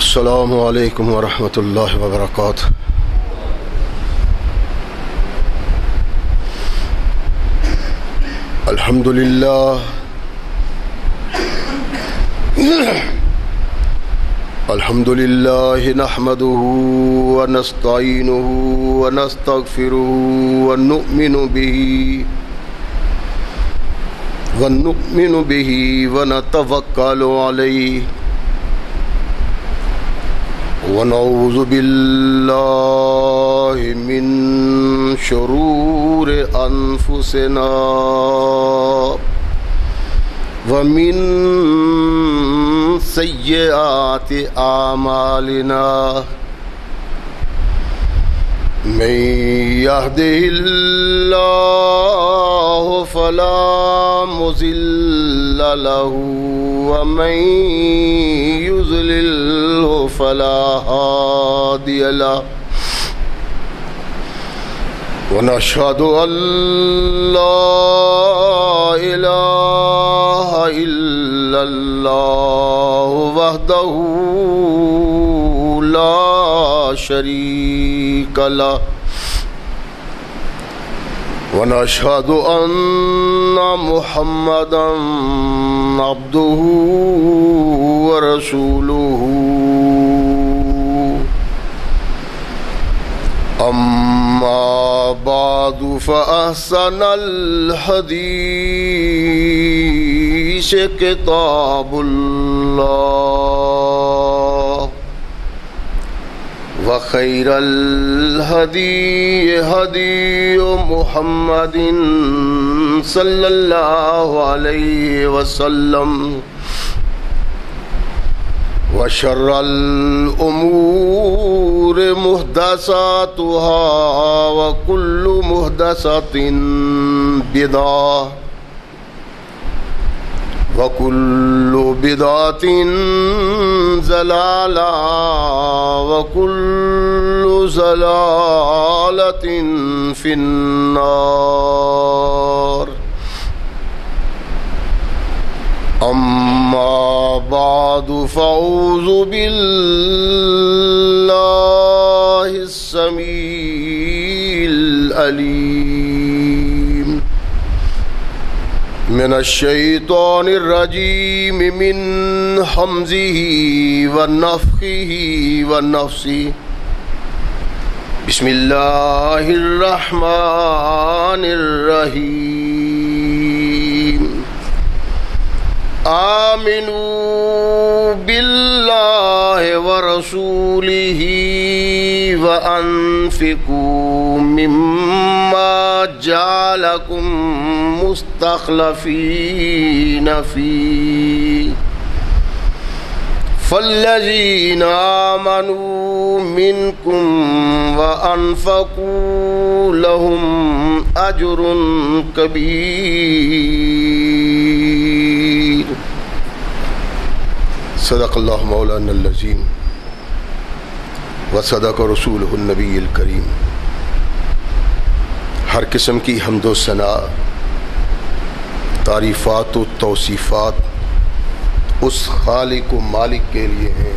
السلام علیکم ورحمۃ اللہ وبرکاتہ۔ الحمد للہ نحمده ونستعینه ونستغفره ونؤمن به ونتوکل علیہ ونعوذ باللہ من شرور انفسنا ومن سیئات اعمالنا من يهده الله فلا مضل له ومن يضلل فلا هادي له ونشهد أن لا إله إلا الله وحده لا شريك له ونشهد أن محمدا عبده ورسوله أما بعد فأحسن الحديث كتاب الله وخير الهدي هدي محمد صلى الله عليه وسلم وشر الأمور محدثاتها وكل محدثة بدعة وكل بدعة ضلالة وكل ضلالة في النار أما بعد فأعوذ بالله السميع العليم من الشيطان الرجيم من همزه ونفخه ونفثه بسم الله الرحمن الرحيم آمنوا بالله ورسوله وأنفقوا مما جعلكم مستخلفين فيه فالذين آمنوا منكم وأنفقوا لهم أجر كبير صدق اللہ مولانا العظیم وصدق رسولہ النبی الکریم۔ ہر قسم کی حمد و ثنا، تعریفات و توصیفات اس خالق و مالک کے لیے ہیں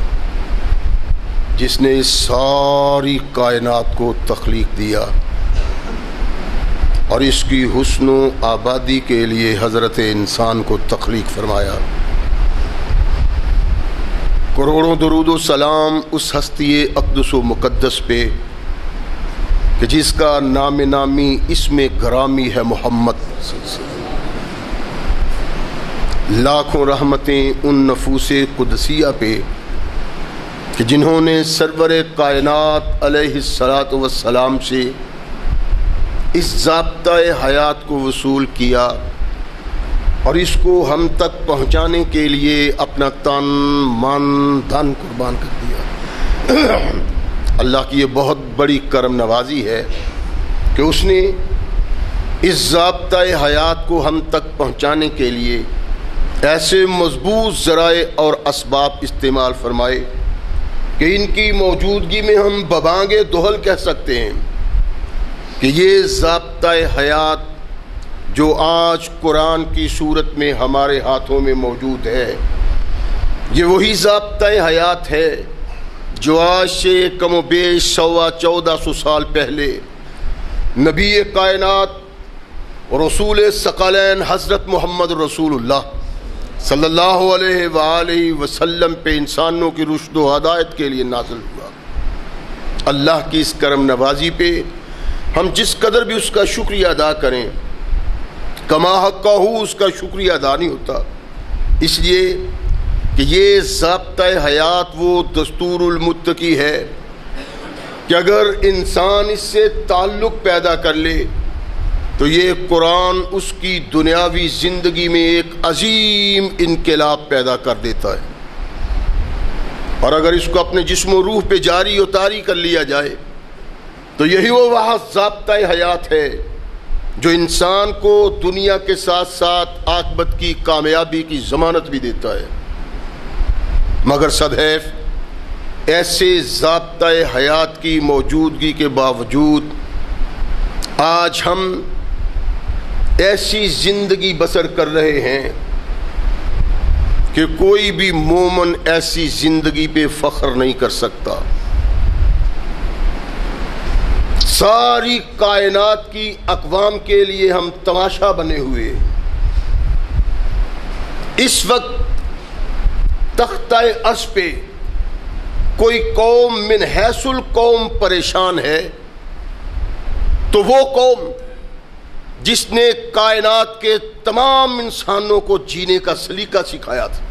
جس نے اس ساری کائنات کو تخلیق دیا اور اس کی حسن و آبادی کے لیے حضرت انسان کو تخلیق فرمایا۔ کروڑوں درود و سلام اس ہستی اقدس و مقدس پہ کہ جس کا نام نامی اسم گرامی ہے محمد۔ لاکھوں رحمتیں ان نفوس قدسیہ پہ کہ جنہوں نے سرور کائنات علیہ الصلاۃ والسلام سے اس ضابطۂ حیات کو وصول کیا اور اس کو ہم تک پہنچانے کے لیے اپنا تن من دھن قربان کر دیا۔ اللہ کی یہ بہت بڑی کرم نوازی ہے کہ اس نے اس ضابطۂ حیات کو ہم تک پہنچانے کے لیے ایسے مضبوط ذرائع اور اسباب استعمال فرمائے کہ ان کی موجودگی میں ہم ببانگ دہل کہہ سکتے ہیں کہ یہ ضابطۂ حیات جو آج قرآن کی صورت میں ہمارے ہاتھوں میں موجود ہے، یہ وہی ضابطۂ حیات ہے جو آج سے کم و بیش 1400 سال پہلے نبی کائنات رسول ثقلین حضرت محمد رسول اللہ صلی اللہ علیہ وآلہ وسلم پہ انسانوں کی رشد و ہدایت کے لیے نازل ہوا۔ اللہ کی اس کرم نوازی پہ ہم جس قدر بھی اس کا شکریہ ادا کریں کما حق کا ہو اس کا شکریہ ادا نہیں ہوتا، اس لیے کہ یہ ضابطۂ حیات وہ دستور المتقی ہے کہ اگر انسان اس سے تعلق پیدا کر لے تو یہ قرآن اس کی دنیاوی زندگی میں ایک عظیم انقلاب پیدا کر دیتا ہے، اور اگر اس کو اپنے جسم و روح پہ جاری و طاری کر لیا جائے تو یہی وہ ضابطۂ حیات ہے جو انسان کو دنیا کے ساتھ ساتھ عاقبت کی کامیابی کی ضمانت بھی دیتا ہے۔ مگر صدحیف ایسے ضابطۂ حیات کی موجودگی کے باوجود آج ہم ایسی زندگی بسر کر رہے ہیں کہ کوئی بھی مومن ایسی زندگی پہ فخر نہیں کر سکتا۔ ساری کائنات کی اقوام کے لیے ہم تماشا بنے ہوئے۔ اس وقت تختہ عرش پہ کوئی قوم من حیث القوم پریشان ہے تو وہ قوم جس نے کائنات کے تمام انسانوں کو جینے کا سلیقہ سکھایا تھا،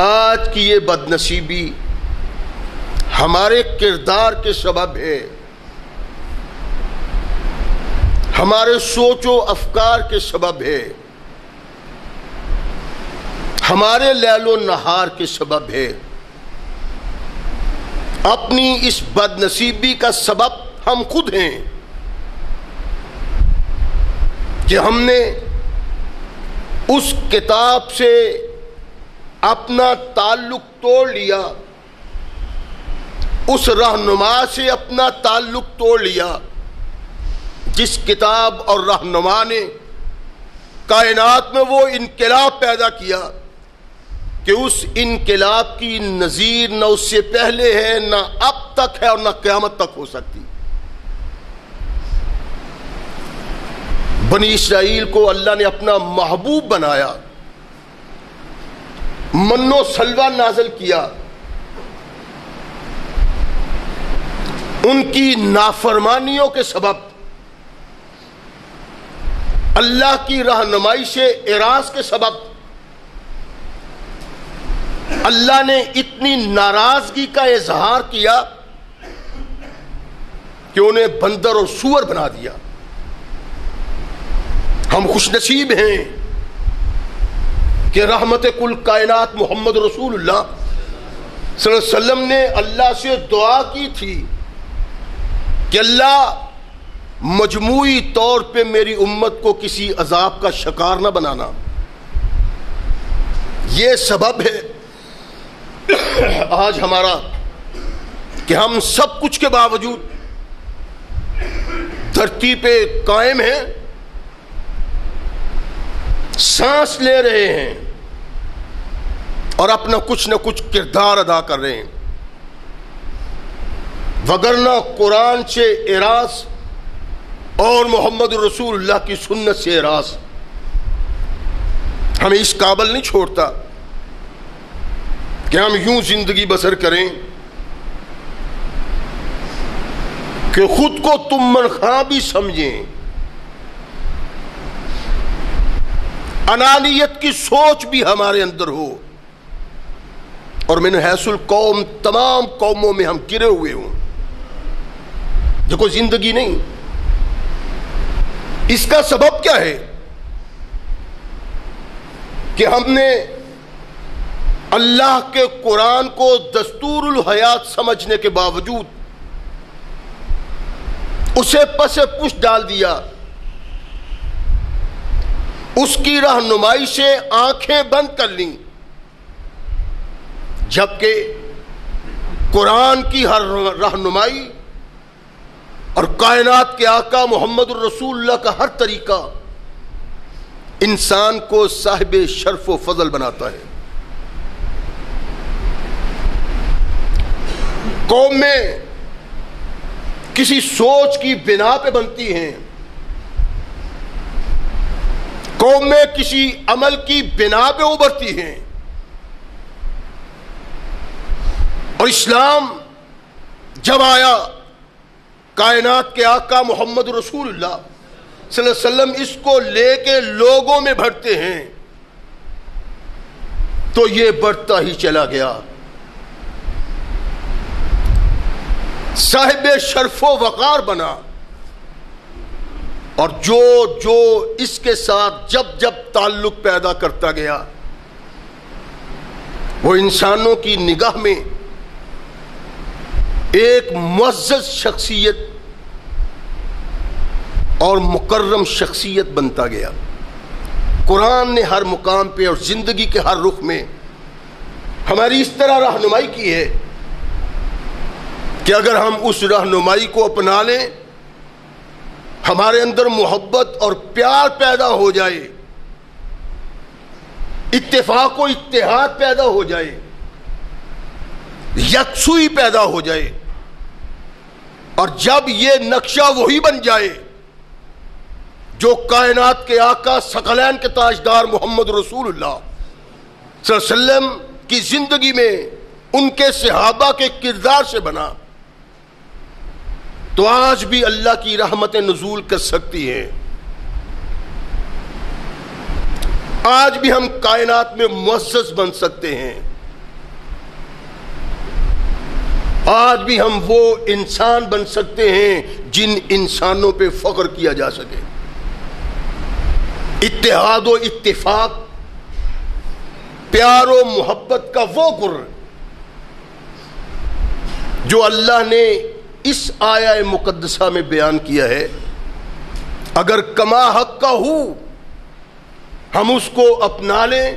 آج کی یہ بدنصیبی ہمارے کردار کے سبب ہے، ہمارے سوچ و افکار کے سبب ہے، ہمارے لیل و نہار کے سبب ہے۔ اپنی اس بدنصیبی کا سبب ہم خود ہیں کہ ہم نے اس کتاب سے اپنا تعلق توڑ لیا، اس رہنما سے اپنا تعلق توڑ لیا جس کتاب اور رہنما نے کائنات میں وہ انقلاب پیدا کیا کہ اس انقلاب کی نظیر نہ اس سے پہلے ہے، نہ اب تک ہے اور نہ قیامت تک ہو سکتی۔ بنی اسرائیل کو اللہ نے اپنا محبوب بنایا، من و سلوہ نازل کیا، ان کی نافرمانیوں کے سبب اللہ کی رہنمائی سے اعراض کے سبب اللہ نے اتنی ناراضگی کا اظہار کیا کہ انہیں بندر اور سور بنا دیا۔ ہم خوش نصیب ہیں کہ رحمت کل کائنات محمد رسول اللہ صلی اللہ علیہ وسلم نے اللہ سے دعا کی تھی کہ اللہ مجموعی طور پہ میری امت کو کسی عذاب کا شکار نہ بنانا۔ یہ سبب ہے آج ہمارا کہ ہم سب کچھ کے باوجود دھرتی پہ قائم ہیں، سانس لے رہے ہیں اور اپنا کچھ نہ کچھ کردار ادا کر رہے ہیں، وگرنہ قرآن سے اعراض اور محمد رسول اللہ کی سنت سے اعراض ہمیں اس قابل نہیں چھوڑتا کہ ہم یوں زندگی بسر کریں کہ خود کو تم منخواہ بھی سمجھیں، انانیت کی سوچ بھی ہمارے اندر ہو، اور من حیث القوم تمام قوموں میں ہم گرے ہوئے ہوں۔ یہ کوئی زندگی نہیں۔ اس کا سبب کیا ہے کہ ہم نے اللہ کے قرآن کو دستور الحیات سمجھنے کے باوجود اسے پس پش ڈال دیا، اس کی رہنمائی سے آنکھیں بند کر لیں، جبکہ قرآن کی ہر رہنمائی اور کائنات کے آقا محمد الرسول اللہ کا ہر طریقہ انسان کو صاحب شرف و فضل بناتا ہے۔ قومیں کسی سوچ کی بنا پہ بنتی ہیں، قومیں کسی عمل کی بنا پہ ابھرتی ہیں، اور اسلام جب آیا، کائنات کے آقا محمد رسول اللہ صلی اللہ علیہ وسلم اس کو لے کے لوگوں میں بڑھتے ہیں تو یہ بڑھتا ہی چلا گیا، صاحب شرف و وقار بنا، اور جو جو اس کے ساتھ جب جب تعلق پیدا کرتا گیا وہ انسانوں کی نگاہ میں ایک معزز شخصیت اور مکرم شخصیت بنتا گیا۔ قرآن نے ہر مقام پہ اور زندگی کے ہر رخ میں ہماری اس طرح رہنمائی کی ہے کہ اگر ہم اس رہنمائی کو اپنا لیں، ہمارے اندر محبت اور پیار پیدا ہو جائے، اتفاق و اتحاد پیدا ہو جائے، یکسوئی پیدا ہو جائے، اور جب یہ نقشہ وہی بن جائے جو کائنات کے آقا ثقلین کے تاجدار محمد رسول اللہ صلی اللہ علیہ وسلم کی زندگی میں ان کے صحابہ کے کردار سے بنا، تو آج بھی اللہ کی رحمتیں نزول کر سکتی ہیں، آج بھی ہم کائنات میں معزز بن سکتے ہیں، آج بھی ہم وہ انسان بن سکتے ہیں جن انسانوں پہ فخر کیا جا سکے۔ اتحاد و اتفاق، پیار و محبت کا وہ گر جو اللہ نے اس آیہ مقدسہ میں بیان کیا ہے، اگر کما حق کا ہو ہم اس کو اپنا لیں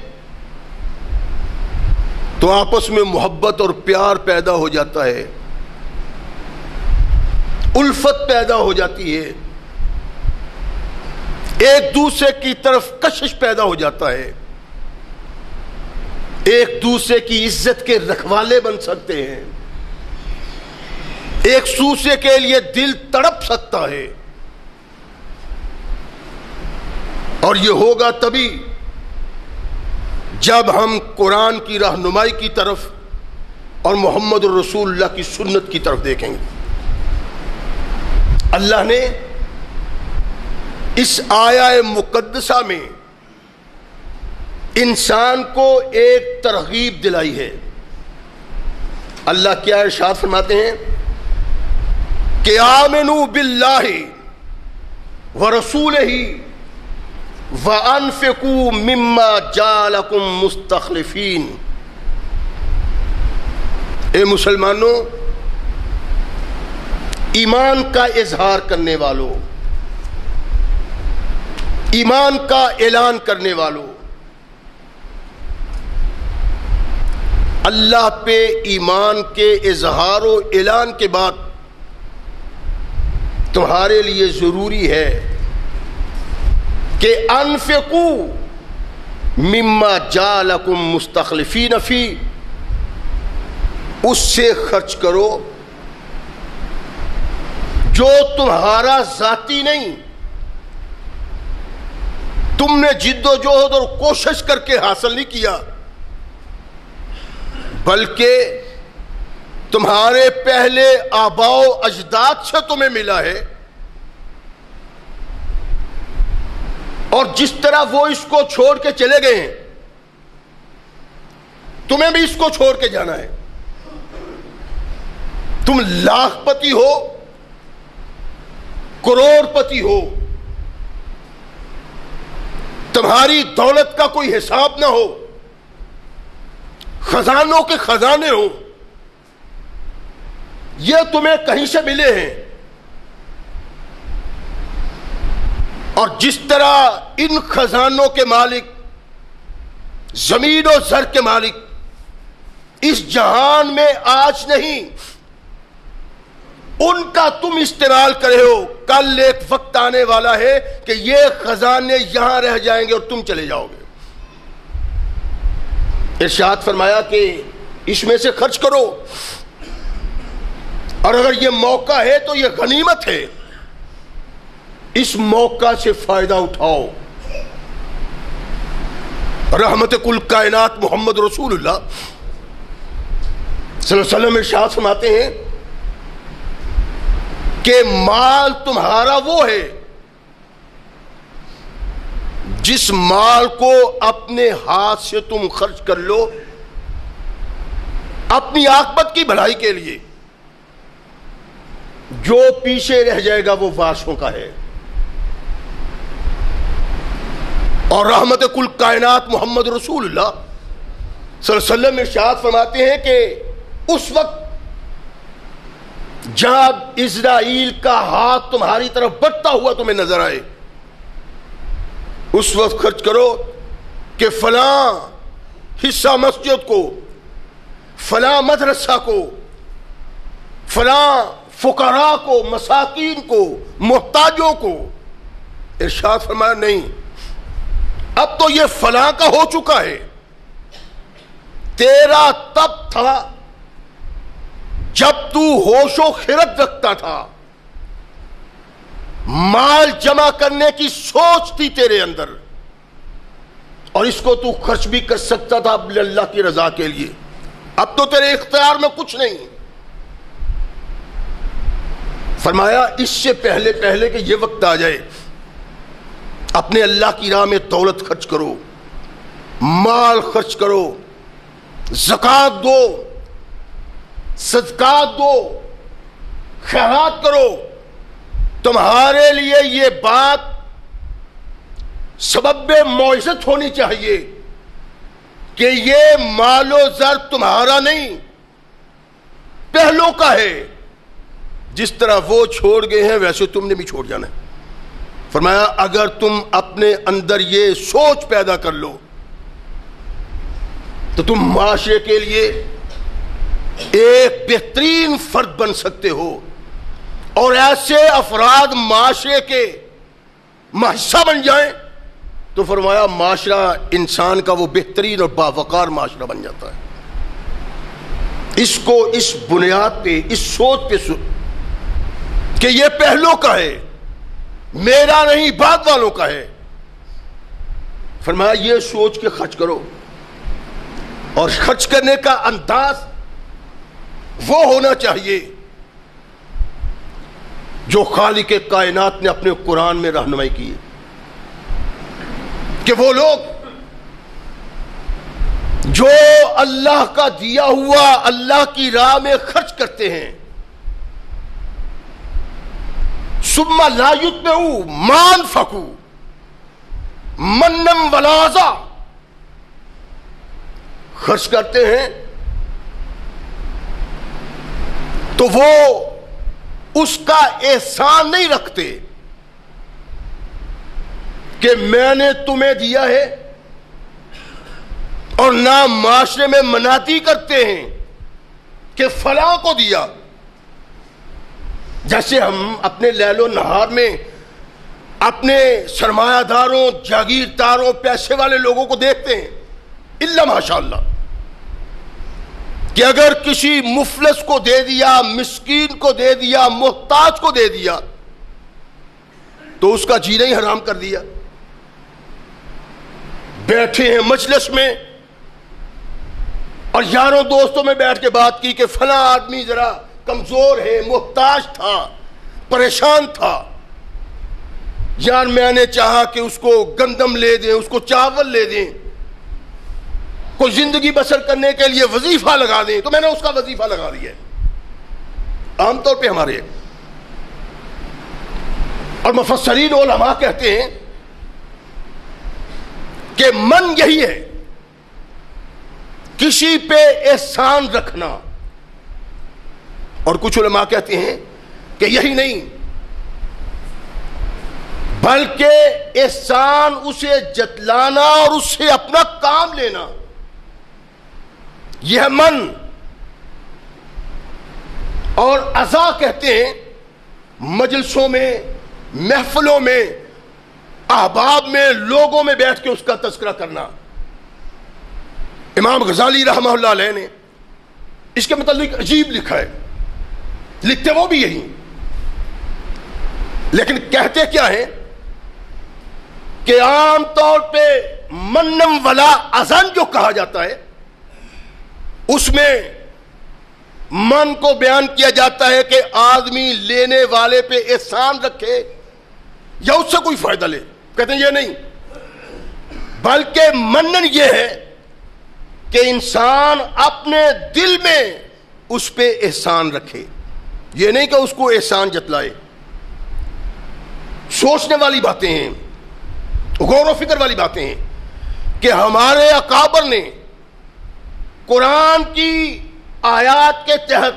تو آپس میں محبت اور پیار پیدا ہو جاتا ہے، الفت پیدا ہو جاتی ہے، ایک دوسرے کی طرف کشش پیدا ہو جاتا ہے، ایک دوسرے کی عزت کے رکھوالے بن سکتے ہیں، ایک دوسرے کے لیے دل تڑپ سکتا ہے، اور یہ ہوگا تبھی جب ہم قرآن کی رہنمائی کی طرف اور محمد الرسول اللہ کی سنت کی طرف دیکھیں گے۔ اللہ نے اس آیہ مقدسہ میں انسان کو ایک ترغیب دلائی ہے۔ اللہ کیا ارشاد فرماتے ہیں کہ آمنوا باللہ ورسولہ وَأَنفِقُوا مِمَّا جَعَلَكُمْ مُسْتَخْلِفِينَ۔ اے مسلمانوں، ایمان کا اظہار کرنے والوں، ایمان کا اعلان کرنے والوں، اللہ پہ ایمان کے اظہار و اعلان کے بعد تمہارے لیے ضروری ہے کہ انفقوا مما جعلکم مستخلفین فی، اس سے خرچ کرو جو تمہارا ذاتی نہیں، تم نے جد و جہد اور کوشش کر کے حاصل نہیں کیا، بلکہ تمہارے پہلے آباء و اجداد سے تمہیں ملا ہے، اور جس طرح وہ اس کو چھوڑ کے چلے گئے ہیں تمہیں بھی اس کو چھوڑ کے جانا ہے۔ تم لاکھ پتی ہو، کروڑ پتی ہو، تمہاری دولت کا کوئی حساب نہ ہو، خزانوں کے خزانے ہوں، یہ تمہیں کہیں سے ملے ہیں، اور جس طرح ان خزانوں کے مالک، زمین و زر کے مالک اس جہان میں آج نہیں، ان کا تم استعمال کرے ہو، کل ایک وقت آنے والا ہے کہ یہ خزانے یہاں رہ جائیں گے اور تم چلے جاؤ گے۔ ارشاد فرمایا کہ اس میں سے خرچ کرو اور اگر یہ موقع ہے تو یہ غنیمت ہے، اس موقع سے فائدہ اٹھاؤ۔ رحمت کل کائنات محمد رسول اللہ صلی اللہ علیہ وسلم ارشاد فرماتے ہیں کہ مال تمہارا وہ ہے جس مال کو اپنے ہاتھ سے تم خرچ کر لو اپنی عاقبت کی بھلائی کے لیے، جو پیچھے رہ جائے گا وہ وارثوں کا ہے۔ اور رحمت کل کائنات محمد رسول اللہ صلی اللہ علیہ وسلم ارشاد فرماتے ہیں کہ اس وقت جب اسرائیل کا ہاتھ تمہاری طرف بڑھتا ہوا تمہیں نظر آئے، اس وقت خرچ کرو کہ فلاں حصہ مسجد کو، فلاں مدرسہ کو، فلاں فقراء کو، مساکین کو، محتاجوں کو۔ ارشاد فرمایا نہیں، اب تو یہ فلاں کا ہو چکا ہے، تیرا تب تھا جب تو ہوش و خرد رکھتا تھا، مال جمع کرنے کی سوچ تھی تیرے اندر، اور اس کو تو خرچ بھی کر سکتا تھا اللہ کی رضا کے لیے۔ اب تو تیرے اختیار میں کچھ نہیں۔ فرمایا اس سے پہلے کہ یہ وقت آ جائے، اپنے اللہ کی راہ میں دولت خرچ کرو، مال خرچ کرو، زکوٰۃ دو، صدقات دو، خیرات کرو۔ تمہارے لیے یہ بات سبب معزت ہونی چاہیے کہ یہ مال و زر تمہارا نہیں، پہلوں کا ہے، جس طرح وہ چھوڑ گئے ہیں ویسے تم نے بھی چھوڑ جانا ہے۔ فرمایا اگر تم اپنے اندر یہ سوچ پیدا کر لو تو تم معاشرے کے لیے ایک بہترین فرد بن سکتے ہو، اور ایسے افراد معاشرے کے حصہ بن جائیں تو فرمایا معاشرہ انسان کا وہ بہترین اور باوقار معاشرہ بن جاتا ہے۔ اس کو اس بنیاد پہ، اس سوچ پہ کہ یہ پہلوں کا ہے، میرا نہیں بعد والوں کا ہے، فرمایا یہ سوچ کے خرچ کرو، اور خرچ کرنے کا انداز وہ ہونا چاہیے جو خالق کائنات نے اپنے قرآن میں رہنمائی کی ہے، کہ وہ لوگ جو اللہ کا دیا ہوا اللہ کی راہ میں خرچ کرتے ہیں، ثم لا یتبعوا ما انفقوا منا ولا اذى، خرچ کرتے ہیں تو وہ اس کا احسان نہیں رکھتے کہ میں نے تمہیں دیا ہے، اور نہ معاشرے میں منادی کرتے ہیں کہ فلاں کو دیا۔ جیسے ہم اپنے لیل و نہار میں اپنے سرمایہ داروں، جاگیرداروں، پیسے والے لوگوں کو دیکھتے ہیں، الا ماشاء اللہ، کہ اگر کسی مفلس کو دے دیا، مسکین کو دے دیا، محتاج کو دے دیا تو اس کا جینا ہی حرام کر دیا۔ بیٹھے ہیں مجلس میں اور یاروں دوستوں میں بیٹھ کے بات کی کہ فلاں آدمی ذرا کمزور ہے، محتاج تھا، پریشان تھا، یار میں نے چاہا کہ اس کو گندم لے دیں، اس کو چاول لے دیں، کوئی زندگی بسر کرنے کے لیے وظیفہ لگا دیں، تو میں نے اس کا وظیفہ لگا دیا ہے۔ عام طور پہ ہمارے اور مفسرین علماء کہتے ہیں کہ من یہی ہے، کسی پہ احسان رکھنا، اور کچھ علماء کہتے ہیں کہ یہی نہیں بلکہ احسان اسے جتلانا اور اس سے اپنا کام لینا، یہ من۔ اور عزا کہتے ہیں مجلسوں میں، محفلوں میں، احباب میں، لوگوں میں بیٹھ کے اس کا تذکرہ کرنا۔ امام غزالی رحمہ اللہ علیہ نے اس کے متعلق عجیب لکھا ہے لکھتے وہ بھی یہی، لیکن کہتے کیا ہیں کہ عام طور پہ منم ولا ازن جو کہا جاتا ہے اس میں من کو بیان کیا جاتا ہے کہ آدمی لینے والے پہ احسان رکھے یا اس سے کوئی فائدہ لے. کہتے ہیں یہ نہیں، بلکہ منن یہ ہے کہ انسان اپنے دل میں اس پہ احسان رکھے، یہ نہیں کہ اس کو احسان جتلائے. سوچنے والی باتیں ہیں، غور و فکر والی باتیں ہیں کہ ہمارے اکابر نے قرآن کی آیات کے تحت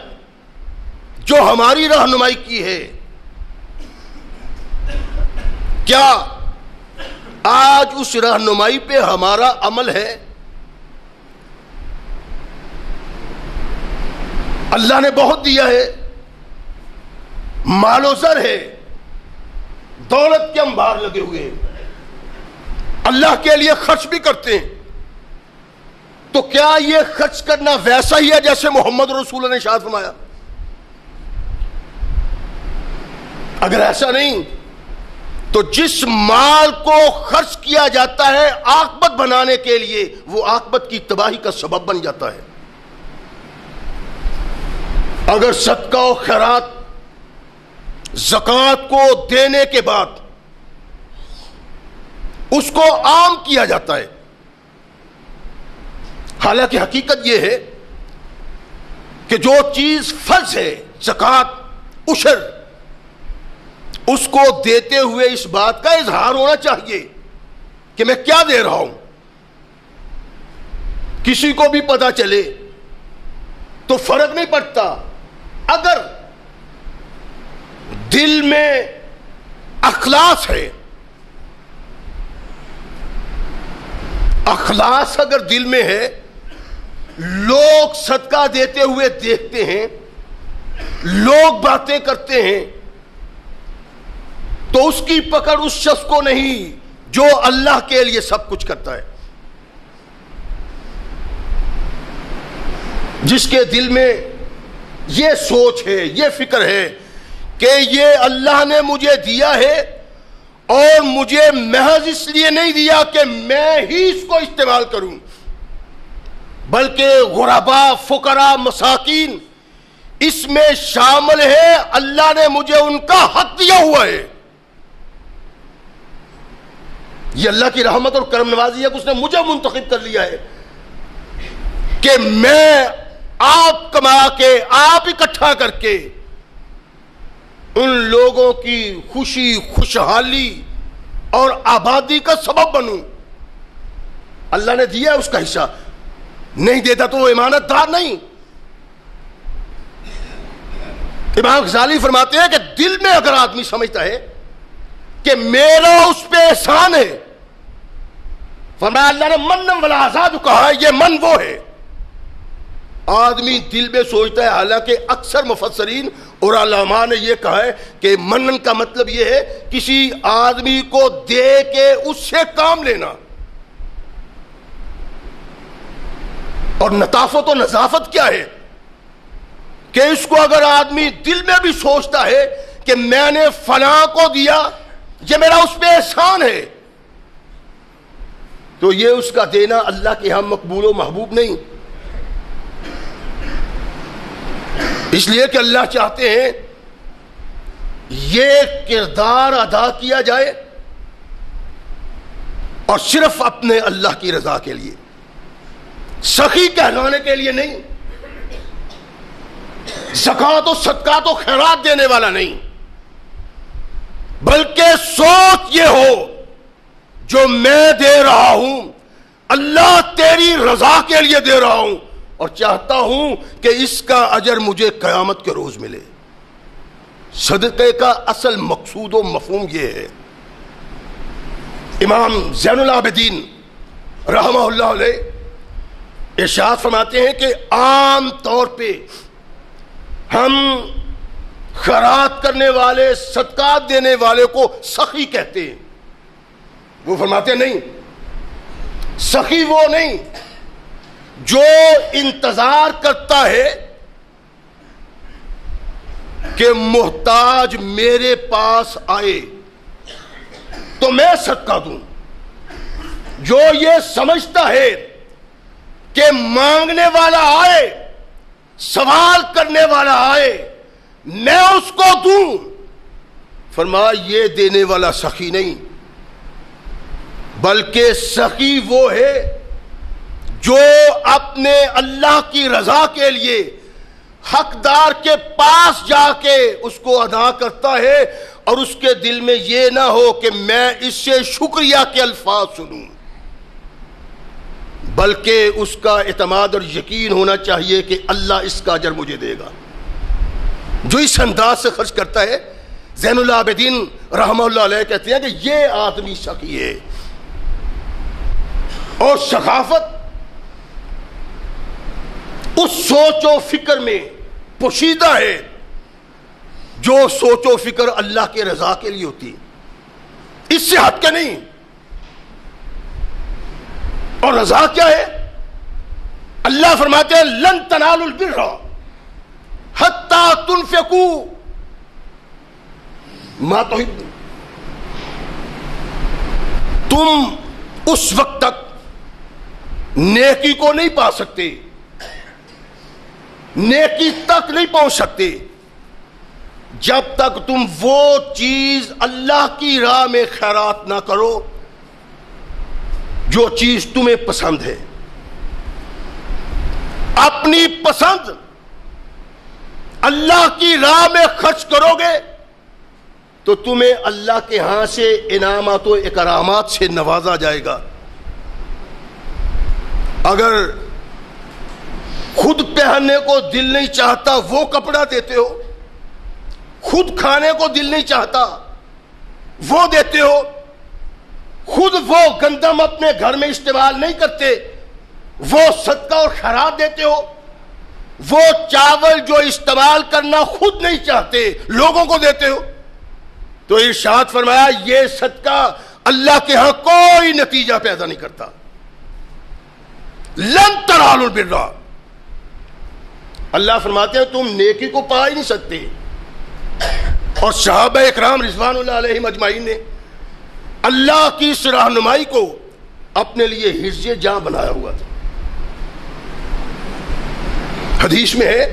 جو ہماری رہنمائی کی ہے، کیا آج اس رہنمائی پہ ہمارا عمل ہے؟ اللہ نے بہت دیا ہے، مال و زر ہے، دولت کے انبار لگے ہوئے ہیں، اللہ کے لیے خرچ بھی کرتے ہیں، تو کیا یہ خرچ کرنا ویسا ہی ہے جیسے محمد رسول اللہ نے ارشاد فرمایا؟ اگر ایسا نہیں تو جس مال کو خرچ کیا جاتا ہے عاقبت بنانے کے لیے، وہ عاقبت کی تباہی کا سبب بن جاتا ہے. اگر صدقہ و خیرات زکوٰۃ کو دینے کے بعد اس کو عام کیا جاتا ہے، حالانکہ حقیقت یہ ہے کہ جو چیز فرض ہے، زکوٰۃ، عشر، اس کو دیتے ہوئے اس بات کا اظہار ہونا چاہیے کہ میں کیا دے رہا ہوں. کسی کو بھی پتا چلے تو فرق نہیں پڑتا. اگر دل میں اخلاص ہے، اخلاص اگر دل میں ہے، لوگ صدقہ دیتے ہوئے دیکھتے ہیں، لوگ باتیں کرتے ہیں، تو اس کی پکڑ اس شخص کو نہیں جو اللہ کے لیے سب کچھ کرتا ہے، جس کے دل میں یہ سوچ ہے، یہ فکر ہے کہ یہ اللہ نے مجھے دیا ہے اور مجھے محض اس لیے نہیں دیا کہ میں ہی اس کو استعمال کروں، بلکہ غرباء، فقراء، مساکین اس میں شامل ہے، اللہ نے مجھے ان کا حق دیا ہوا ہے. یہ اللہ کی رحمت اور کرم نوازی ہے کہ اس نے مجھے منتخب کر لیا ہے کہ میں آپ کما کے، آپ اکٹھا کر کے ان لوگوں کی خوشی، خوشحالی اور آبادی کا سبب بنوں. اللہ نے دیا اس کا حصہ، نہیں دیتا تو وہ امانت دار نہیں. امام غزالی فرماتے ہیں کہ دل میں اگر آدمی سمجھتا ہے کہ میرا اس پہ احسان ہے، فرمایا اللہ نے منم ولا آزاد کہا ہے، یہ من وہ ہے. آدمی دل میں سوچتا ہے، حالانکہ اکثر مفسرین اور علماء نے یہ کہا ہے کہ منن کا مطلب یہ ہے کسی آدمی کو دے کے اس سے کام لینا. اور لطافت و نظافت کیا ہے کہ اس کو اگر آدمی دل میں بھی سوچتا ہے کہ میں نے فلاں کو دیا، یہ میرا اس پہ احسان ہے، تو یہ اس کا دینا اللہ کے ہاں مقبول و محبوب نہیں. اس لیے کہ اللہ چاہتے ہیں یہ کردار ادا کیا جائے اور صرف اپنے اللہ کی رضا کے لیے، سخی کہلانے کے لیے نہیں، زکوٰۃ و صدقات و خیرات دینے والا نہیں، بلکہ سوچ یہ ہو جو میں دے رہا ہوں اللہ تیری رضا کے لیے دے رہا ہوں اور چاہتا ہوں کہ اس کا اجر مجھے قیامت کے روز ملے. صدقے کا اصل مقصود و مفہوم یہ ہے. امام زین العابدین رحمہ اللہ علیہ ارشاد فرماتے ہیں کہ عام طور پہ ہم خیرات کرنے والے، صدقات دینے والے کو سخی کہتے ہیں. وہ فرماتے ہیں نہیں، سخی وہ نہیں جو انتظار کرتا ہے کہ محتاج میرے پاس آئے تو میں صدقہ دوں. جو یہ سمجھتا ہے کہ مانگنے والا آئے, سوال کرنے والا آئے, میں اس کو دوں, فرمایا یہ دینے والا سخی نہیں, بلکہ سخی وہ ہے جو اپنے اللہ کی رضا کے لیے حقدار کے پاس جا کے اس کو ادا کرتا ہے, اور اس کے دل میں یہ نہ ہو کہ میں اس سے شکریہ کے الفاظ سنوں, بلکہ اس کا اعتماد اور یقین ہونا چاہیے کہ اللہ اس کا اجر مجھے دے گا. جو اس انداز سے خرچ کرتا ہے, زین العابدین رحمہ اللہ علیہ کہتے ہیں کہ یہ آدمی سخی ہے. اور سخاوت اس سوچ و فکر میں پوشیدہ ہے جو سوچ و فکر اللہ کے رضا کے لیے ہوتی, اس سے ہٹ کے نہیں. اور رضا کیا ہے؟ اللہ فرماتے ہیں لن تنالوا البر حتی تنفقوا ما تحبون. تم اس وقت تک نیکی کو نہیں پا سکتے, نیکی تک نہیں پہنچ سکتے جب تک تم وہ چیز اللہ کی راہ میں خیرات نہ کرو جو چیز تمہیں پسند ہے. اپنی پسند اللہ کی راہ میں خرچ کرو گے تو تمہیں اللہ کے ہاں سے انعامات و اکرامات سے نوازا جائے گا. اگر خود پہننے کو دل نہیں چاہتا وہ کپڑا دیتے ہو, خود کھانے کو دل نہیں چاہتا وہ دیتے ہو, خود وہ گندم اپنے گھر میں استعمال نہیں کرتے وہ صدقہ اور خیرات دیتے ہو, وہ چاول جو استعمال کرنا خود نہیں چاہتے لوگوں کو دیتے ہو, تو ارشاد فرمایا یہ صدقہ اللہ کے ہاں کوئی نتیجہ پیدا نہیں کرتا. لن تنالوا البر, اللہ فرماتے ہیں تم نیکی کو پا ہی نہیں سکتے. اور صحابہ اکرام رضوان اللہ علیہم اجمعین نے اللہ کی اس رہنمائی کو اپنے لیے حرز جاں بنایا ہوا تھا. حدیث میں ہے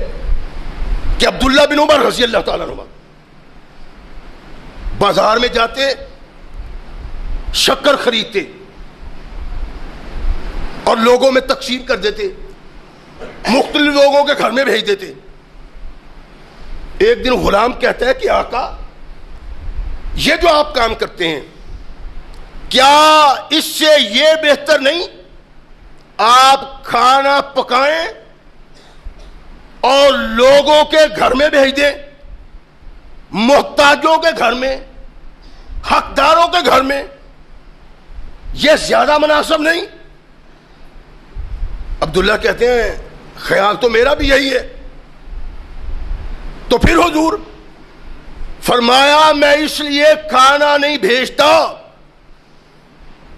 کہ عبداللہ بن عمر رضی اللہ تعالیٰ عنہ بازار میں جاتے, شکر خریدتے اور لوگوں میں تقسیم کر دیتے, مختلف لوگوں کے گھر میں بھیج دیتے. ایک دن غلام کہتا ہے کہ آقا یہ جو آپ کام کرتے ہیں کیا اس سے یہ بہتر نہیں آپ کھانا پکائیں اور لوگوں کے گھر میں بھیج دیں, محتاجوں کے گھر میں, حقداروں کے گھر میں, یہ زیادہ مناسب نہیں؟ عبداللہ کہتے ہیں خیال تو میرا بھی یہی ہے. تو پھر حضور فرمایا میں اس لیے کھانا نہیں بھیجتا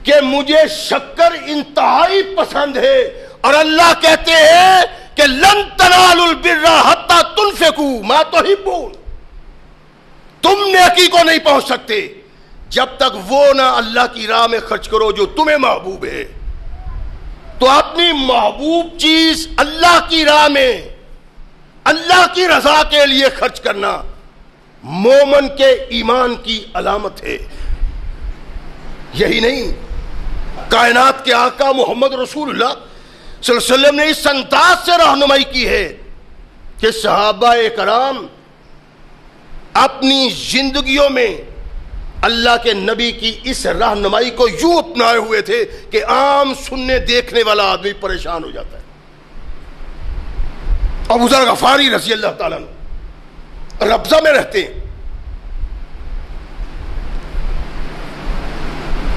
کہ مجھے شکر انتہائی پسند ہے, اور اللہ کہتے ہیں کہ لن تنالوا البر حتی تنفقوا ما تحبون. تم نیکی کو نہیں پہنچ سکتے جب تک وہ نہ اللہ کی راہ میں خرچ کرو جو تمہیں محبوب ہے. تو اپنی محبوب چیز اللہ کی راہ میں اللہ کی رضا کے لیے خرچ کرنا مومن کے ایمان کی علامت ہے. یہی نہیں, کائنات کے آقا محمد رسول اللہ صلی اللہ علیہ وسلم نے اس انداز سے رہنمائی کی ہے کہ صحابہ کرام اپنی زندگیوں میں اللہ کے نبی کی اس رہنمائی کو یوں اپنائے ہوئے تھے کہ عام سننے دیکھنے والا آدمی پریشان ہو جاتا ہے. ابو ذر غفاری رضی اللہ تعالیٰ عنہ ربضہ میں رہتے ہیں,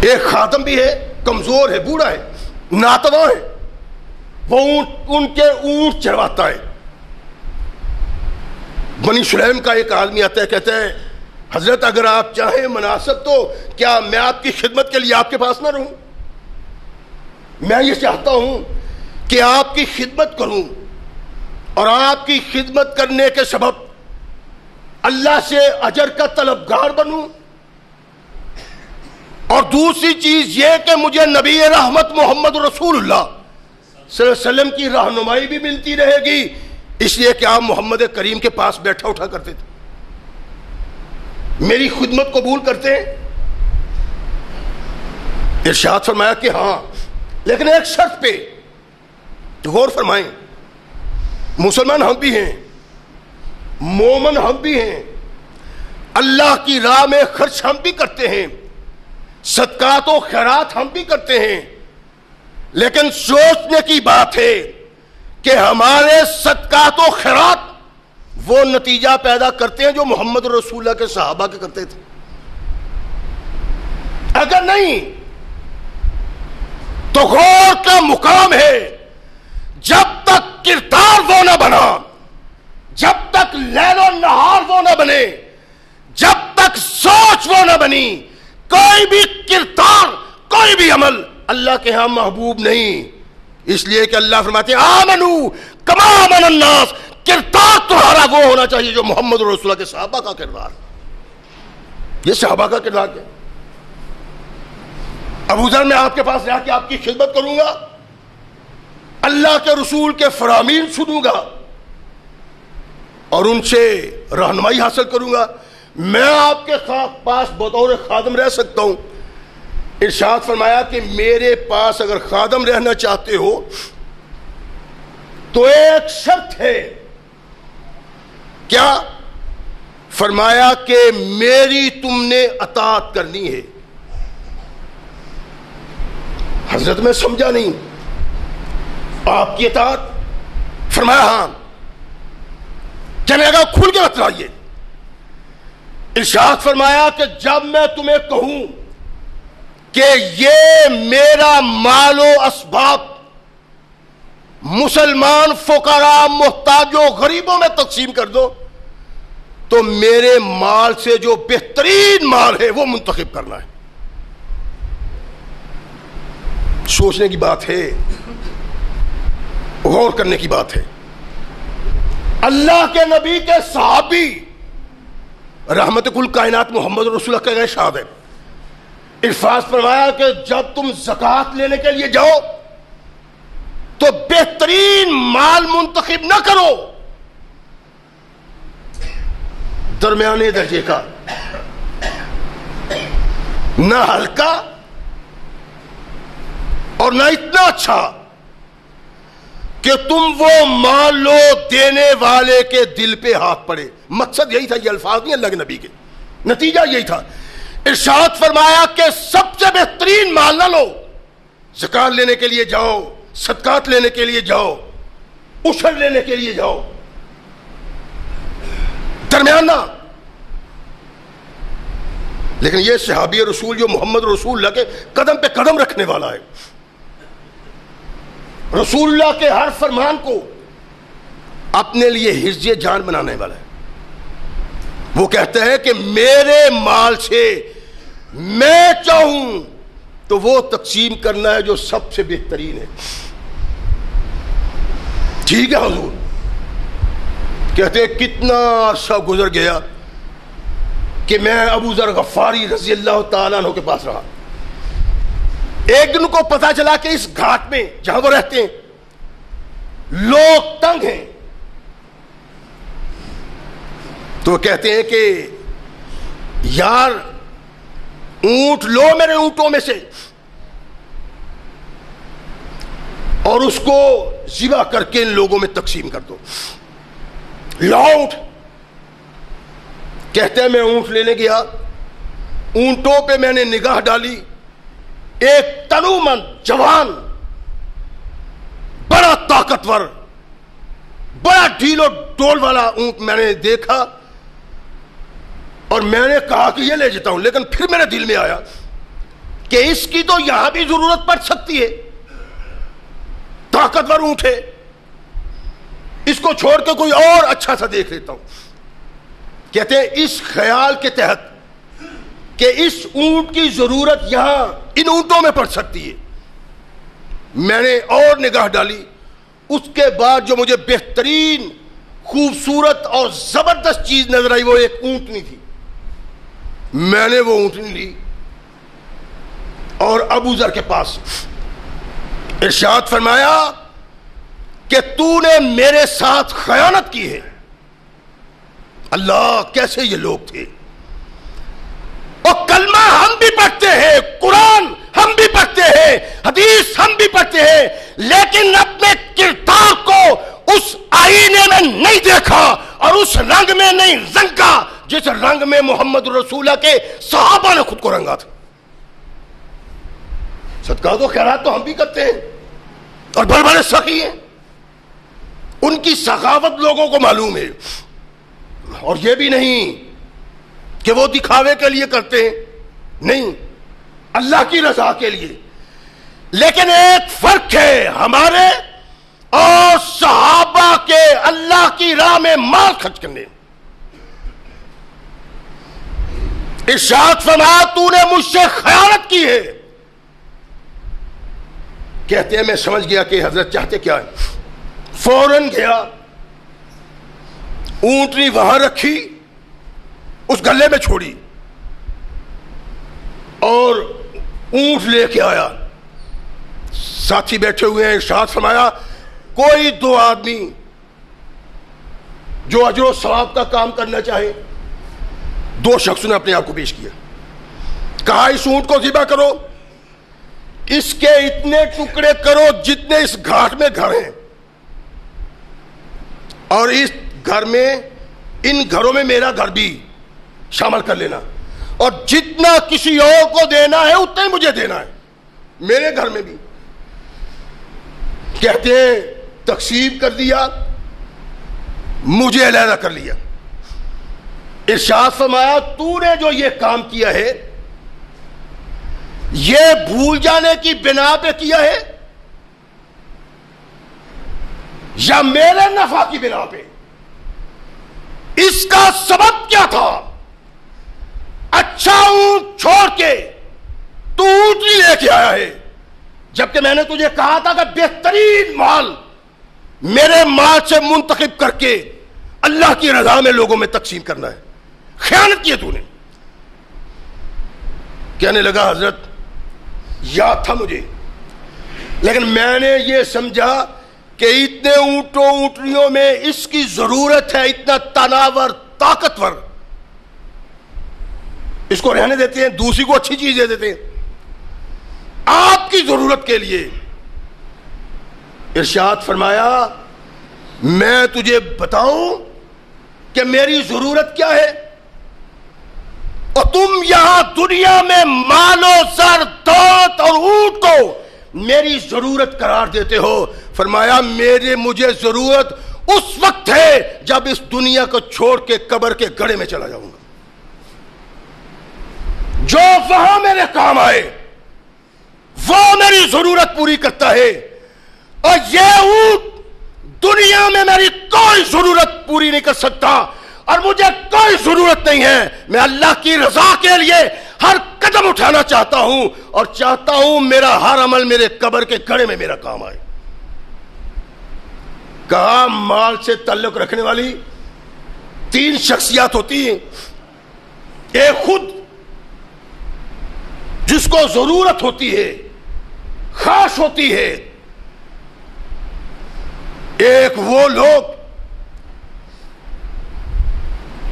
ایک خادم بھی ہے, کمزور ہے, بوڑھا ہے, ناتواں ہے, وہ ان کے اونٹ چرواتا ہے. بنی سلیم کا ایک آدمی آتا ہے, کہتا ہے حضرت اگر آپ چاہیں مناسب تو کیا میں آپ کی خدمت کے لیے آپ کے پاس نہ رہوں؟ میں یہ چاہتا ہوں کہ آپ کی خدمت کروں اور آپ کی خدمت کرنے کے سبب اللہ سے اجر کا طلبگار بنوں، اور دوسری چیز یہ کہ مجھے نبی رحمت محمد رسول اللہ صلی اللہ علیہ وسلم کی رہنمائی بھی ملتی رہے گی، اس لیے کہ آپ محمد کریم کے پاس بیٹھا اٹھا کرتے تھے، میری خدمت قبول کرتے ہیں؟ ارشاد فرمایا کہ ہاں، لیکن ایک شرط پہ، غور فرمائیں، مسلمان ہم بھی ہیں، مومن ہم بھی ہیں، اللہ کی راہ میں خرچ ہم بھی کرتے ہیں، صدقات و خیرات ہم بھی کرتے ہیں، لیکن سوچنے کی بات ہے کہ ہمارے صدقات و خیرات وہ نتیجہ پیدا کرتے ہیں جو محمد رسول اللہ کے صحابہ کے کرتے تھے؟ اگر نہیں تو غور کا مقام ہے، جب تک کردار وہ نہ بنا، جب تک لیل و نہار وہ نہ بنے، جب تک سوچ وہ نہ بنی، کوئی بھی کردار، کوئی بھی عمل اللہ کے ہاں محبوب نہیں، اس لیے کہ اللہ فرماتے ہیں آمنو کما آمن الناس، کردار تمہارا وہ ہونا چاہیے جو محمد رسول اللہ کے صحابہ کا کردار۔ یہ صحابہ کا کردار کیا؟ ابو ذر میں آپ کے پاس رہ کے آپ کی خدمت کروں گا، اللہ کے رسول کے فرامین سنوں گا اور ان سے رہنمائی حاصل کروں گا، میں آپ کے پاس بطور خادم رہ سکتا ہوں۔ ارشاد فرمایا کہ میرے پاس اگر خادم رہنا چاہتے ہو تو ایک شرط ہے، کیا؟ فرمایا کہ میری تم نے اطاعت کرنی ہے۔ حضرت میں سمجھا نہیں، آپ کی اطاعت؟ فرمایا ہاں۔ کہنے لگا کھل کے بتلائیے۔ ارشاد فرمایا کہ جب میں تمہیں کہوں کہ یہ میرا مال و اسباب مسلمان فقراء محتاجوں غریبوں میں تقسیم کر دو، تو میرے مال سے جو بہترین مال ہے وہ منتخب کرنا ہے۔ سوچنے کی بات ہے، غور کرنے کی بات ہے۔ اللہ کے نبی کے صحابی رحمت کل کائنات محمد رسول اللہ کا ارشاد ہے، ارشاد فرمایا کہ جب تم زکوٰۃ لینے کے لیے جاؤ تو بہترین مال منتخب نہ کرو، درمیانے درجے کا، نہ ہلکا اور نہ اتنا اچھا کہ تم وہ مان لو دینے والے کے دل پہ ہاتھ پڑے۔ مقصد یہی تھا، یہ الفاظ نہیں اللہ کے نبی کے، نتیجہ یہی تھا۔ ارشاد فرمایا کہ سب سے بہترین مال نہ لو، زکات لینے کے لیے جاؤ، صدقات لینے کے لیے جاؤ، عشر لینے کے لیے جاؤ، درمیانہ۔ لیکن یہ صحابی رسول جو محمد رسول اللہ کے قدم پہ قدم رکھنے والا ہے، رسول اللہ کے ہر فرمان کو اپنے لیے حرز جان بنانے والا ہے، وہ کہتے ہیں کہ میرے مال سے میں چاہوں تو وہ تقسیم کرنا ہے جو سب سے بہترین ہے۔ ٹھیک ہے حضور، کہتے ہیں کتنا عرصہ گزر گیا کہ میں ابو ذر غفاری رضی اللہ تعالیٰ عنہ کے پاس رہا۔ ایک دن کو پتا چلا کہ اس گھاٹ میں جہاں وہ رہتے ہیں لوگ تنگ ہیں، تو کہتے ہیں کہ یار اونٹ لو میرے اونٹوں میں سے اور اس کو ذبح کر کے ان لوگوں میں تقسیم کر دو۔ لاؤ اونٹ۔ کہتے ہیں میں اونٹ لینے گیا، اونٹوں پہ میں نے نگاہ ڈالی، ایک تنومند جوان بڑا طاقتور بڑا ڈھیل و ڈول والا اونٹ میں نے دیکھا اور میں نے کہا کہ یہ لے جاتا ہوں، لیکن پھر میرے دل میں آیا کہ اس کی تو یہاں بھی ضرورت پڑ سکتی ہے، طاقتور اونٹ ہے، اس کو چھوڑ کے کوئی اور اچھا سا دیکھ لیتا ہوں۔ کہتے ہیں اس خیال کے تحت کہ اس اونٹ کی ضرورت یہاں ان اونٹوں میں پڑ سکتی ہے، میں نے اور نگاہ ڈالی، اس کے بعد جو مجھے بہترین خوبصورت اور زبردست چیز نظر آئی، وہ ایک اونٹنی تھی. میں نے وہ اونٹنی لی اور ابو ذر کے پاس ارشاد فرمایا کہ تو نے میرے ساتھ خیانت کی ہے. اللہ، کیسے یہ لوگ تھے! اور کلمہ ہم بھی پڑھتے ہیں، قرآن ہم بھی پڑھتے ہیں، حدیث ہم بھی پڑھتے ہیں، لیکن اپنے کردار کو اس آئینے میں نہیں دیکھا اور اس رنگ میں نہیں رنگا جس رنگ میں محمد رسول اللہ کے صحابہ نے خود کو رنگا تھا. صدقات و خیرات تو ہم بھی کرتے ہیں اور بڑے بڑے سخی ہیں، ان کی سخاوت لوگوں کو معلوم ہے. اور یہ بھی نہیں کہ وہ دکھاوے کے لیے کرتے ہیں، نہیں، اللہ کی رضا کے لیے. لیکن ایک فرق ہے ہمارے اور صحابہ کے اللہ کی راہ میں مال خرچ کرنے. ارشاد فرمایا تو نے مجھ سے خیانت کی ہے. کہتے ہیں میں سمجھ گیا کہ حضرت چاہتے کیا ہے. فوراً گیا، اونٹنی وہاں رکھی، اس گلے میں چھوڑی اور اونٹ لے کے آیا. ساتھی بیٹھے ہوئے ہیں، ارشاد فرمایا کوئی دو آدمی جو اجر و ثواب کا کام کرنا چاہے. دو شخصوں نے اپنے آپ کو پیش کیا، کہا اس اونٹ کو ذبح کرو، اس کے اتنے ٹکڑے کرو جتنے اس گھاٹ میں گھر ہیں، اور اس گھر میں، ان گھروں میں میرا گھر بھی شامل کر لینا، اور جتنا کسی اور کو دینا ہے اتنا ہی مجھے دینا ہے میرے گھر میں بھی. کہتے ہیں تقسیم کر دیا، مجھے علیحدہ کر لیا. ارشاد فرمایا تو نے جو یہ کام کیا ہے یہ بھول جانے کی بنا پہ کیا ہے یا میرے نفع کی بنا پہ؟ اس کا سبب کیا تھا؟ اچھا اونٹ چھوڑ کے تو اونٹنی لے کے آیا ہے، جبکہ میں نے تجھے کہا تھا کہ بہترین مال میرے مال سے منتخب کر کے اللہ کی رضا میں لوگوں میں تقسیم کرنا ہے. خیانت کی ہے تو نے. کہنے لگا حضرت یاد تھا مجھے، لیکن میں نے یہ سمجھا کہ اتنے اونٹوں اونٹنیوں میں اس کی ضرورت ہے، اتنا تناور طاقتور، اس کو رہنے دیتے ہیں، دوسری کو اچھی چیز دے دیتے ہیں آپ کی ضرورت کے لیے. ارشاد فرمایا میں تجھے بتاؤں کہ میری ضرورت کیا ہے، اور تم یہاں دنیا میں مال و زر دولت اور اونٹ کو میری ضرورت قرار دیتے ہو. فرمایا مجھے ضرورت اس وقت ہے جب اس دنیا کو چھوڑ کے قبر کے گڑھے میں چلا جاؤں گا، جو وہاں میرے کام آئے وہ میری ضرورت پوری کرتا ہے، اور یہ اونٹ دنیا میں میری کوئی ضرورت پوری نہیں کر سکتا، اور مجھے کوئی ضرورت نہیں ہے. میں اللہ کی رضا کے لیے ہر قدم اٹھانا چاہتا ہوں، اور چاہتا ہوں میرا ہر عمل میرے قبر کے گڑھے میں میرا کام آئے. کہا مال سے تعلق رکھنے والی تین شخصیات ہوتی ہیں. ایک خود جس کو ضرورت ہوتی ہے، خواہش ہوتی ہے. ایک وہ لوگ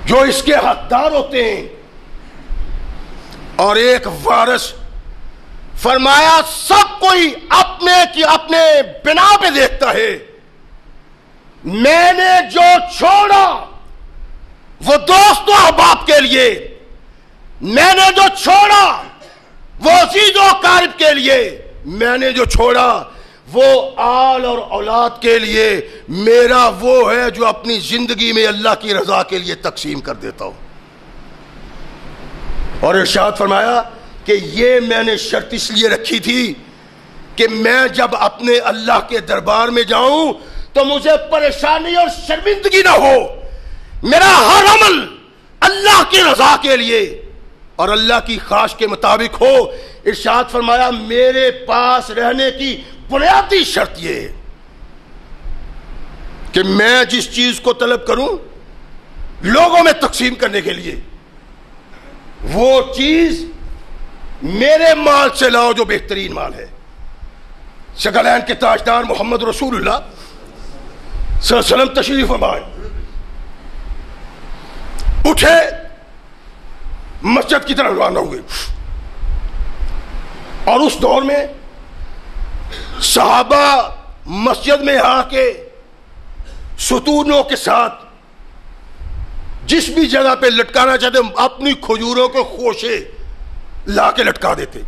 جو اس کے حقدار ہوتے ہیں، اور ایک وارث. فرمایا سب کوئی اپنے بنا پہ دیکھتا ہے. میں نے جو چھوڑا وہ دوست و احباب کے لیے، میں نے جو چھوڑا وہ عزیز و اقارب کے لیے، میں نے جو چھوڑا وہ آل اور اولاد کے لیے. میرا وہ ہے جو اپنی زندگی میں اللہ کی رضا کے لیے تقسیم کر دیتا ہوں. اور ارشاد فرمایا کہ یہ میں نے شرط اس لیے رکھی تھی کہ میں جب اپنے اللہ کے دربار میں جاؤں تو مجھے پریشانی اور شرمندگی نہ ہو. میرا ہر عمل اللہ کی رضا کے لیے اور اللہ کی خواہش کے مطابق ہو. ارشاد فرمایا میرے پاس رہنے کی بنیادی شرط یہ ہے. کہ میں جس چیز کو طلب کروں لوگوں میں تقسیم کرنے کے لیے، وہ چیز میرے مال سے لاؤ جو بہترین مال ہے۔ ثقلین کے تاجدار محمد رسول اللہ صلی اللہ علیہ وسلم تشریف فرمائے، اٹھے، مسجد کی طرف روانہ ہوئے، اور اس دور میں صحابہ مسجد میں آ کے ستونوں کے ساتھ جس بھی جگہ پہ لٹکانا چاہتے اپنی کھجوروں کے خوشے لا کے لٹکا دیتے،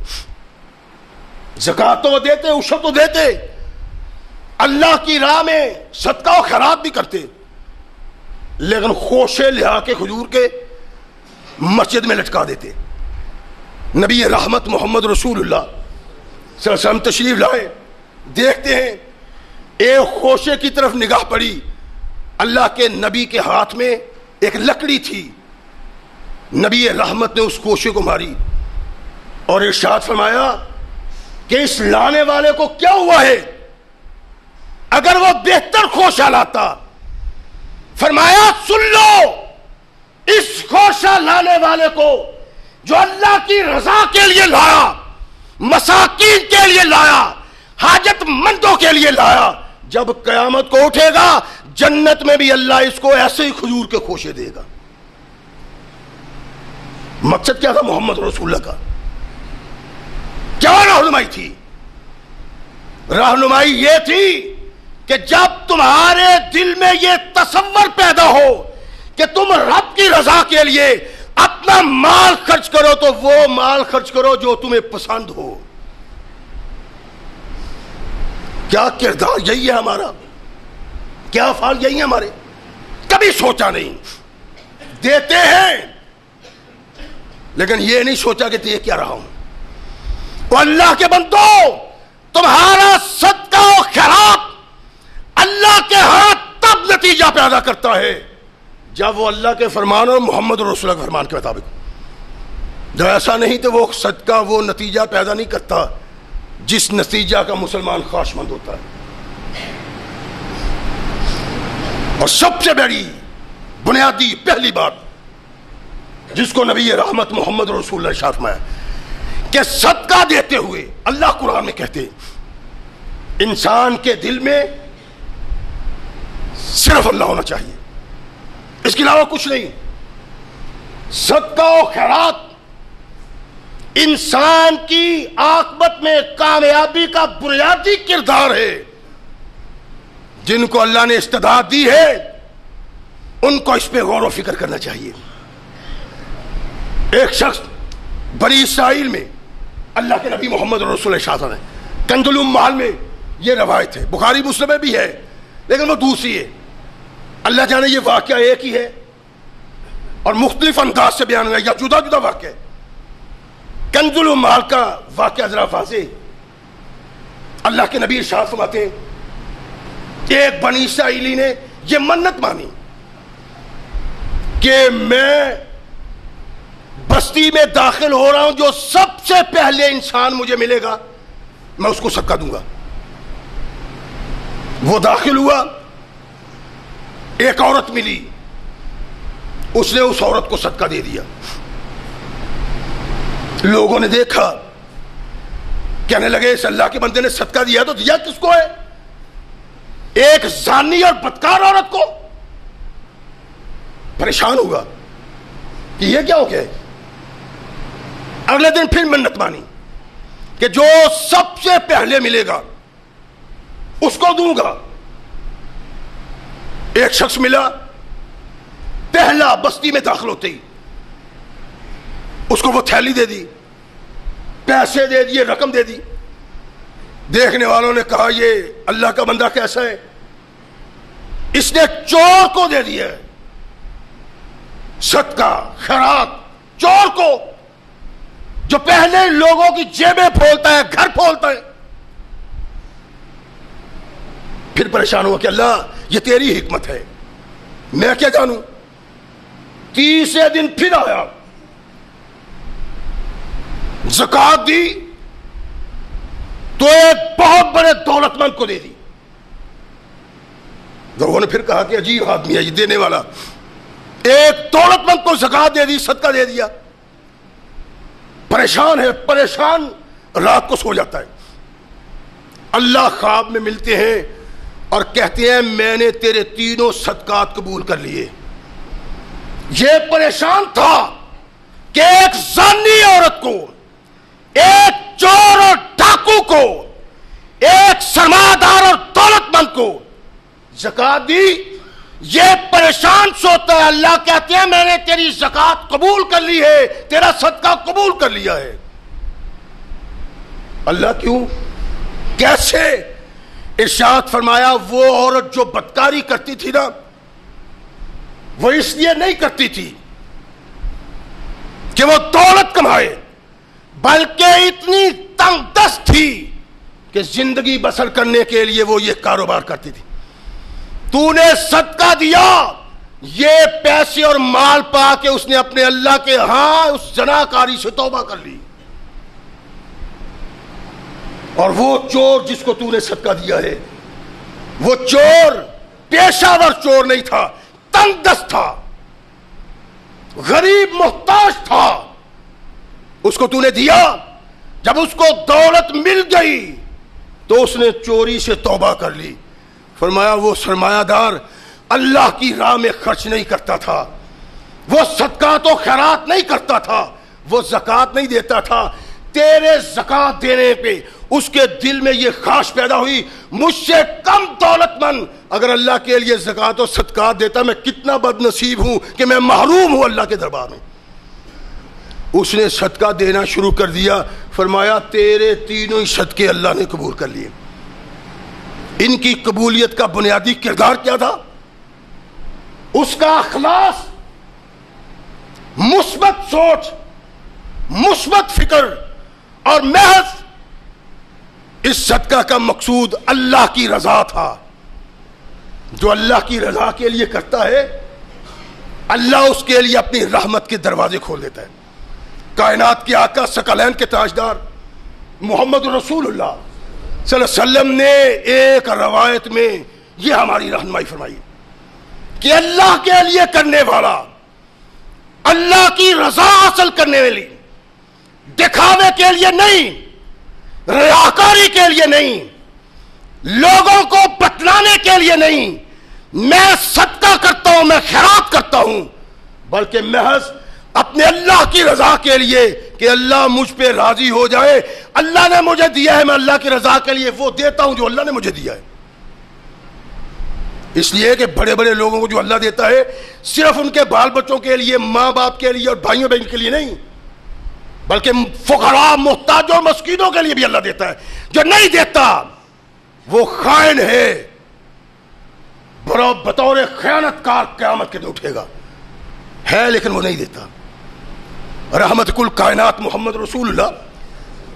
زکات تو دیتے، عشر تو دیتے، اللہ کی راہ میں صدقہ و خیرات بھی کرتے، لیکن خوشے لیا کے کھجور کے مسجد میں لٹکا دیتے۔ نبی رحمت محمد رسول اللہ صلی اللہ علیہ وسلم تشریف لائے، دیکھتے ہیں ایک خوشے کی طرف نگاہ پڑی، اللہ کے نبی کے ہاتھ میں ایک لکڑی تھی، نبی رحمت نے اس خوشے کو ماری اور ارشاد فرمایا کہ اس لانے والے کو کیا ہوا ہے؟ اگر وہ بہتر خوشہ لاتا، فرمایا سن لو، اس خوشہ لانے والے کو جو اللہ کی رضا کے لیے لایا، مساکین کے لیے لایا، حاجت مندوں کے لیے لایا، جب قیامت کو اٹھے گا جنت میں بھی اللہ اس کو ایسے ہی کھجور کے خوشے دے گا۔ مقصد کیا تھا محمد رسول اللہ کا؟ کیا رہنمائی تھی؟ رہنمائی یہ تھی کہ جب تمہارے دل میں یہ تصور پیدا ہو کہ تم رب کی رضا کے لیے اپنا مال خرچ کرو تو وہ مال خرچ کرو جو تمہیں پسند ہو۔ کیا کردار یہی ہے ہمارا؟ کیا افعال یہی ہیں ہمارے؟ کبھی سوچا نہیں، دیتے ہیں لیکن یہ نہیں سوچا کہ یہ کیا رہا ہوں۔ وہ اللہ کے بندو، تمہارا صدقہ و خیرات اللہ کے ہاتھ تب نتیجہ پیدا کرتا ہے جب وہ اللہ کے فرمان اور محمد رسول اللہ کے فرمان کے مطابق، جب ایسا نہیں تو وہ صدقہ وہ نتیجہ پیدا نہیں کرتا جس نتیجہ کا مسلمان خواہش مند ہوتا ہے۔ اور سب سے بڑی بنیادی پہلی بات جس کو نبی رحمت محمد رسول اللہ ارشاد فرمایا کہ صدقہ دیتے ہوئے اللہ قرآن میں کہتے انسان کے دل میں صرف اللہ ہونا چاہیے، اس کے علاوہ کچھ نہیں۔ صدقہ و خیرات انسان کی عاقبت میں کامیابی کا بنیادی کردار ہے۔ جن کو اللہ نے استعداد دی ہے ان کو اس پہ غور و فکر کرنا چاہیے۔ ایک شخص بنی اسرائیل میں اللہ کے نبی محمد رسول اللہ صلی اللہ علیہ وسلم کنز الاموال میں یہ روایت ہے، بخاری مسلم میں بھی ہے لیکن وہ دوسری ہے، اللہ جانے یہ واقعہ ایک ہی ہے اور مختلف انداز سے بیان ہوا یا جدا جدا واقعہ ہے۔ کنز الاموال کا واقعہ ذرا واضح، اللہ کے نبی ارشاد فرماتے ہیں ایک بنی اسرائیلی نے یہ منت مانی کہ میں بستی میں داخل ہو رہا ہوں، جو سب سے پہلے انسان مجھے ملے گا میں اس کو صدقہ دوں گا۔ وہ داخل ہوا، ایک عورت ملی، اس نے اس عورت کو صدقہ دے دیا۔ لوگوں نے دیکھا، کہنے لگے اس اللہ کے بندے نے صدقہ دیا تو دیا کس کو ہے؟ ایک زانی اور بدکار عورت کو۔ پریشان ہوگا کہ یہ کیا ہو گیا۔ اگلے دن پھر منت مانی کہ جو سب سے پہلے ملے گا اس کو دوں گا۔ ایک شخص ملا، پہلا بستی میں داخل ہوتے ہی اس کو وہ تھیلی دے دی، پیسے دے دیے، رقم دے دی۔ دیکھنے والوں نے کہا یہ اللہ کا بندہ کیسا ہے، اس نے چور کو دے دیا ہے صدقہ خیرات، چور کو جو پہلے لوگوں کی جیبیں پھولتا ہے، گھر پھولتا ہے۔ پھر پریشان ہوا کہ اللہ یہ تیری حکمت ہے، میں کیا جانوں۔ تیسرے دن پھر آیا، زکات دی تو ایک بہت بڑے دولت مند کو دے دی۔ لوگوں نے پھر کہا کہ عجیب آدمی ہے یہ دینے والا، ایک دولت مند کو زکات دے دی، صدقہ دے دیا، پریشان ہے، پریشان رات کو سو جاتا ہے۔ اللہ خواب میں ملتے ہیں اور کہتے ہیں میں نے تیرے تینوں صدقات قبول کر لیے۔ یہ پریشان تھا کہ ایک زانی عورت کو، ایک چور اور ڈاکو کو، ایک سرمایہ دار اور دولت مند کو زکات دی، یہ پریشان سوتا ہے۔ اللہ کہتے ہیں میں نے تیری زکات قبول کر لی ہے، تیرا صدقہ قبول کر لیا ہے۔ اللہ کیوں؟ کیسے؟ ارشاد فرمایا وہ عورت جو بدکاری کرتی تھی نا، وہ اس لیے نہیں کرتی تھی کہ وہ دولت کمائے، بلکہ اتنی تنگ دست تھی کہ زندگی بسر کرنے کے لیے وہ یہ کاروبار کرتی تھی۔ تو نے صدقہ دیا، یہ پیسے اور مال پا کے اس نے اپنے اللہ کے ہاں اس زناکاری سے توبہ کر لی۔ اور وہ چور جس کو تو نے صدقہ دیا ہے، وہ چور پیشہ ور چور نہیں تھا، تنگ دست تھا، غریب محتاج تھا، اس کو تو نے دیا۔ جب اس کو دولت مل گئی تو اس نے چوری سے توبہ کر لی۔ فرمایا وہ سرمایہ دار اللہ کی راہ میں خرچ نہیں کرتا تھا، وہ صدقات و خیرات نہیں کرتا تھا، وہ زکات نہیں دیتا تھا۔ تیرے زکات دینے پہ اس کے دل میں یہ خواہش پیدا ہوئی، مجھ سے کم دولت مند اگر اللہ کے لیے زکات و صدقات دیتا، میں کتنا بد نصیب ہوں کہ میں محروم ہوں اللہ کے دربار میں۔ اس نے صدقہ دینا شروع کر دیا۔ فرمایا تیرے تینوں ہی صدقے اللہ نے قبول کر لیے۔ ان کی قبولیت کا بنیادی کردار کیا تھا؟ اس کا اخلاص، مثبت سوچ، مثبت فکر، اور محض اس صدقہ کا مقصود اللہ کی رضا تھا۔ جو اللہ کی رضا کے لیے کرتا ہے، اللہ اس کے لیے اپنی رحمت کے دروازے کھول دیتا ہے۔ کائنات کے آقا ثقلین کے تاجدار محمد رسول اللہ صلی اللہ علیہ وسلم نے ایک روایت میں یہ ہماری رہنمائی فرمائی کہ اللہ کے لیے کرنے والا، اللہ کی رضا حاصل کرنے والی، دکھاوے کے لیے نہیں، ریاکاری کے لیے نہیں، لوگوں کو بتلانے کے لیے نہیں، میں صدقہ کرتا ہوں، میں خیرات کرتا ہوں، بلکہ محض اپنے اللہ کی رضا کے لیے کہ اللہ مجھ پہ راضی ہو جائے، اللہ نے مجھے دیا ہے، میں اللہ کی رضا کے لیے وہ دیتا ہوں جو اللہ نے مجھے دیا ہے۔ اس لیے کہ بڑے بڑے لوگوں کو جو اللہ دیتا ہے صرف ان کے بال بچوں کے لیے، ماں باپ کے لیے اور بھائیوں بہن کے لیے نہیں، بلکہ فقراء، محتاجوں، مسکینوں کے لیے بھی اللہ دیتا ہے۔ جو نہیں دیتا وہ خائن ہے، بطور خیانت کار قیامت کے دن اٹھے گا، ہے لیکن وہ نہیں دیتا۔ رحمت کل کائنات محمد رسول اللہ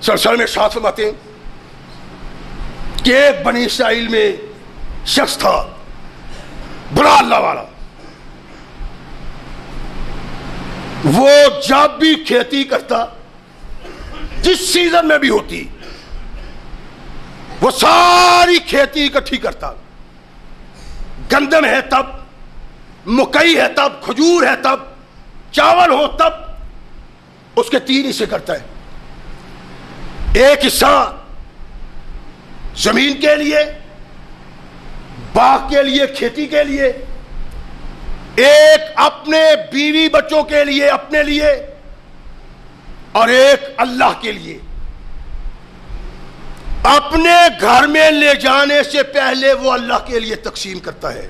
صلی اللہ علیہ وسلم میں ارشاد فرماتے ہیں کہ ایک بنی اسرائیل میں شخص تھا، بڑا اللہ والا، وہ جب بھی کھیتی کرتا، جس سیزن میں بھی ہوتی، وہ ساری کھیتی اکٹھی کرتا، گندم ہے تب، مکئی ہے تب، کھجور ہے تب، چاول ہو تب، اس کے 3 حصے کرتا ہے۔ ایک حصہ زمین کے لیے، باغ کے لیے، کھیتی کے لیے، ایک اپنے بیوی بچوں کے لیے، اپنے لیے، اور ایک اللہ کے لیے۔ اپنے گھر میں لے جانے سے پہلے وہ اللہ کے لیے تقسیم کرتا ہے۔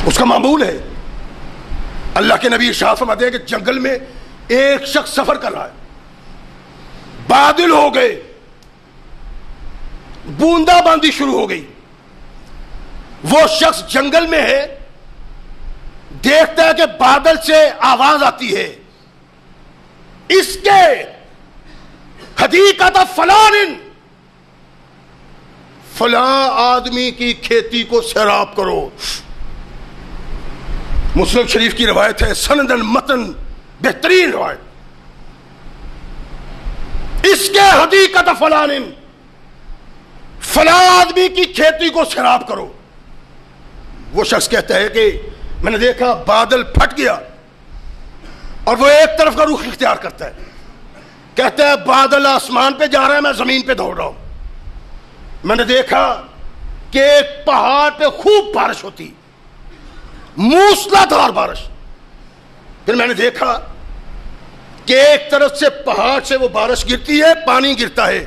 اس کا معمول ہے، اللہ کے نبی ارشاد فرماتے ہیں کہ جنگل میں ایک شخص سفر کر رہا ہے، بادل ہو گئے، بوندا باندی شروع ہو گئی، وہ شخص جنگل میں ہے، دیکھتا ہے کہ بادل سے آواز آتی ہے، اس کے حدیقت فلان، فلاں آدمی کی کھیتی کو سیراب کرو۔ مسلم شریف کی روایت ہے، سندن متن بہترین روایت، اس کے حدیقت فلان فلاں آدمی کی کھیتی کو سیراب کرو. وہ شخص کہتا ہے کہ میں نے دیکھا بادل پھٹ گیا اور وہ ایک طرف کا رخ اختیار کرتا ہے. کہتا ہے بادل آسمان پہ جا رہا ہے, میں زمین پہ دوڑ رہا ہوں. میں نے دیکھا کہ ایک پہاڑ پہ خوب بارش ہوتی, موسلا دھار بارش. پھر میں نے دیکھا کہ ایک طرف سے پہاڑ سے وہ بارش گرتی ہے, پانی گرتا ہے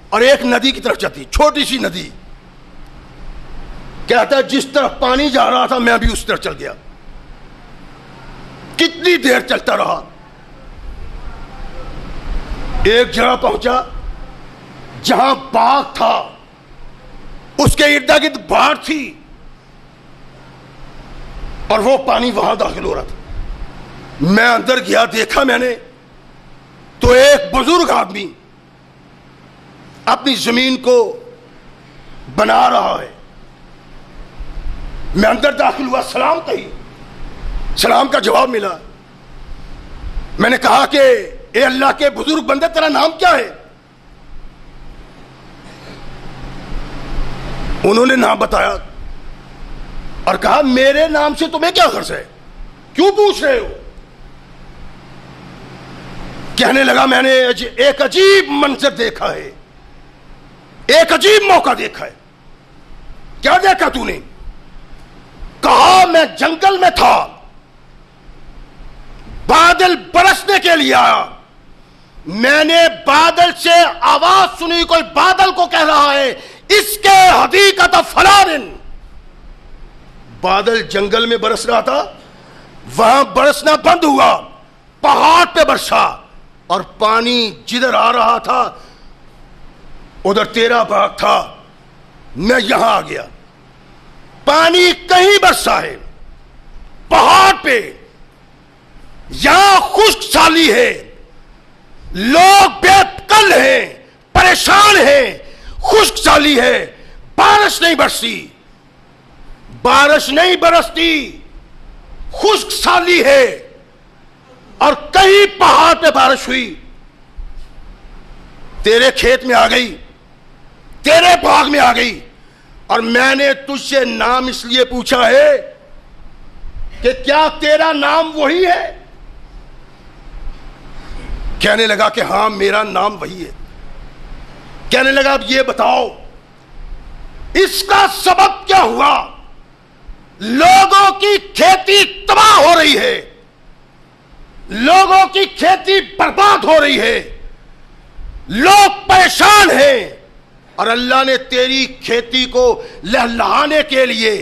اور ایک ندی کی طرف جاتی, چھوٹی سی ندی. کہتا ہے جس طرف پانی جا رہا تھا میں بھی اس طرف چل گیا. کتنی دیر چلتا رہا, ایک جگہ پہنچا جہاں باغ تھا, اس کے ارد گرد باڑ تھی اور وہ پانی وہاں داخل ہو رہا تھا. میں اندر گیا, دیکھا میں نے تو ایک بزرگ آدمی اپنی زمین کو بنا رہا ہے. میں اندر داخل ہوا, سلام کہی, سلام کا جواب ملا. میں نے کہا کہ اے اللہ کے بزرگ بندے تیرا نام کیا ہے؟ انہوں نے نام بتایا اور کہا میرے نام سے تمہیں کیا غرض ہے, کیوں پوچھ رہے ہو؟ کہنے لگا میں نے ایک عجیب منظر دیکھا ہے, ایک عجیب موقع دیکھا ہے. کیا دیکھا تو نے؟ کہا میں جنگل میں تھا, بادل برسنے کے لیے آیا, میں نے بادل سے آواز سنی, کوئی بادل کو کہہ رہا ہے اس کے حدیقت فلان. بادل جنگل میں برس رہا تھا, وہاں برسنا بند ہوا, پہاڑ پہ برسا اور پانی جدھر آ رہا تھا ادھر تیرا باغ تھا, میں یہاں آ گیا. پانی کہیں برسا ہے پہاڑ پہ, یہاں خشک سالی ہے, لوگ بے عقل ہیں, پریشان ہیں, خشک سالی ہے, بارش نہیں برسی, بارش نہیں برستی, خشک سالی ہے. اور کہیں پہاڑ پہ بارش ہوئی, تیرے کھیت میں آ گئی, تیرے باغ میں آ گئی, اور میں نے تجھ سے نام اس لیے پوچھا ہے کہ کیا تیرا نام وہی ہے؟ کہنے لگا کہ ہاں میرا نام وہی ہے. کہنے لگا اب یہ بتاؤ اس کا سبب کیا ہوا؟ لوگوں کی کھیتی تباہ ہو رہی ہے, لوگوں کی کھیتی برباد ہو رہی ہے, لوگ پریشان ہیں, اور اللہ نے تیری کھیتی کو لہلہانے کے لیے,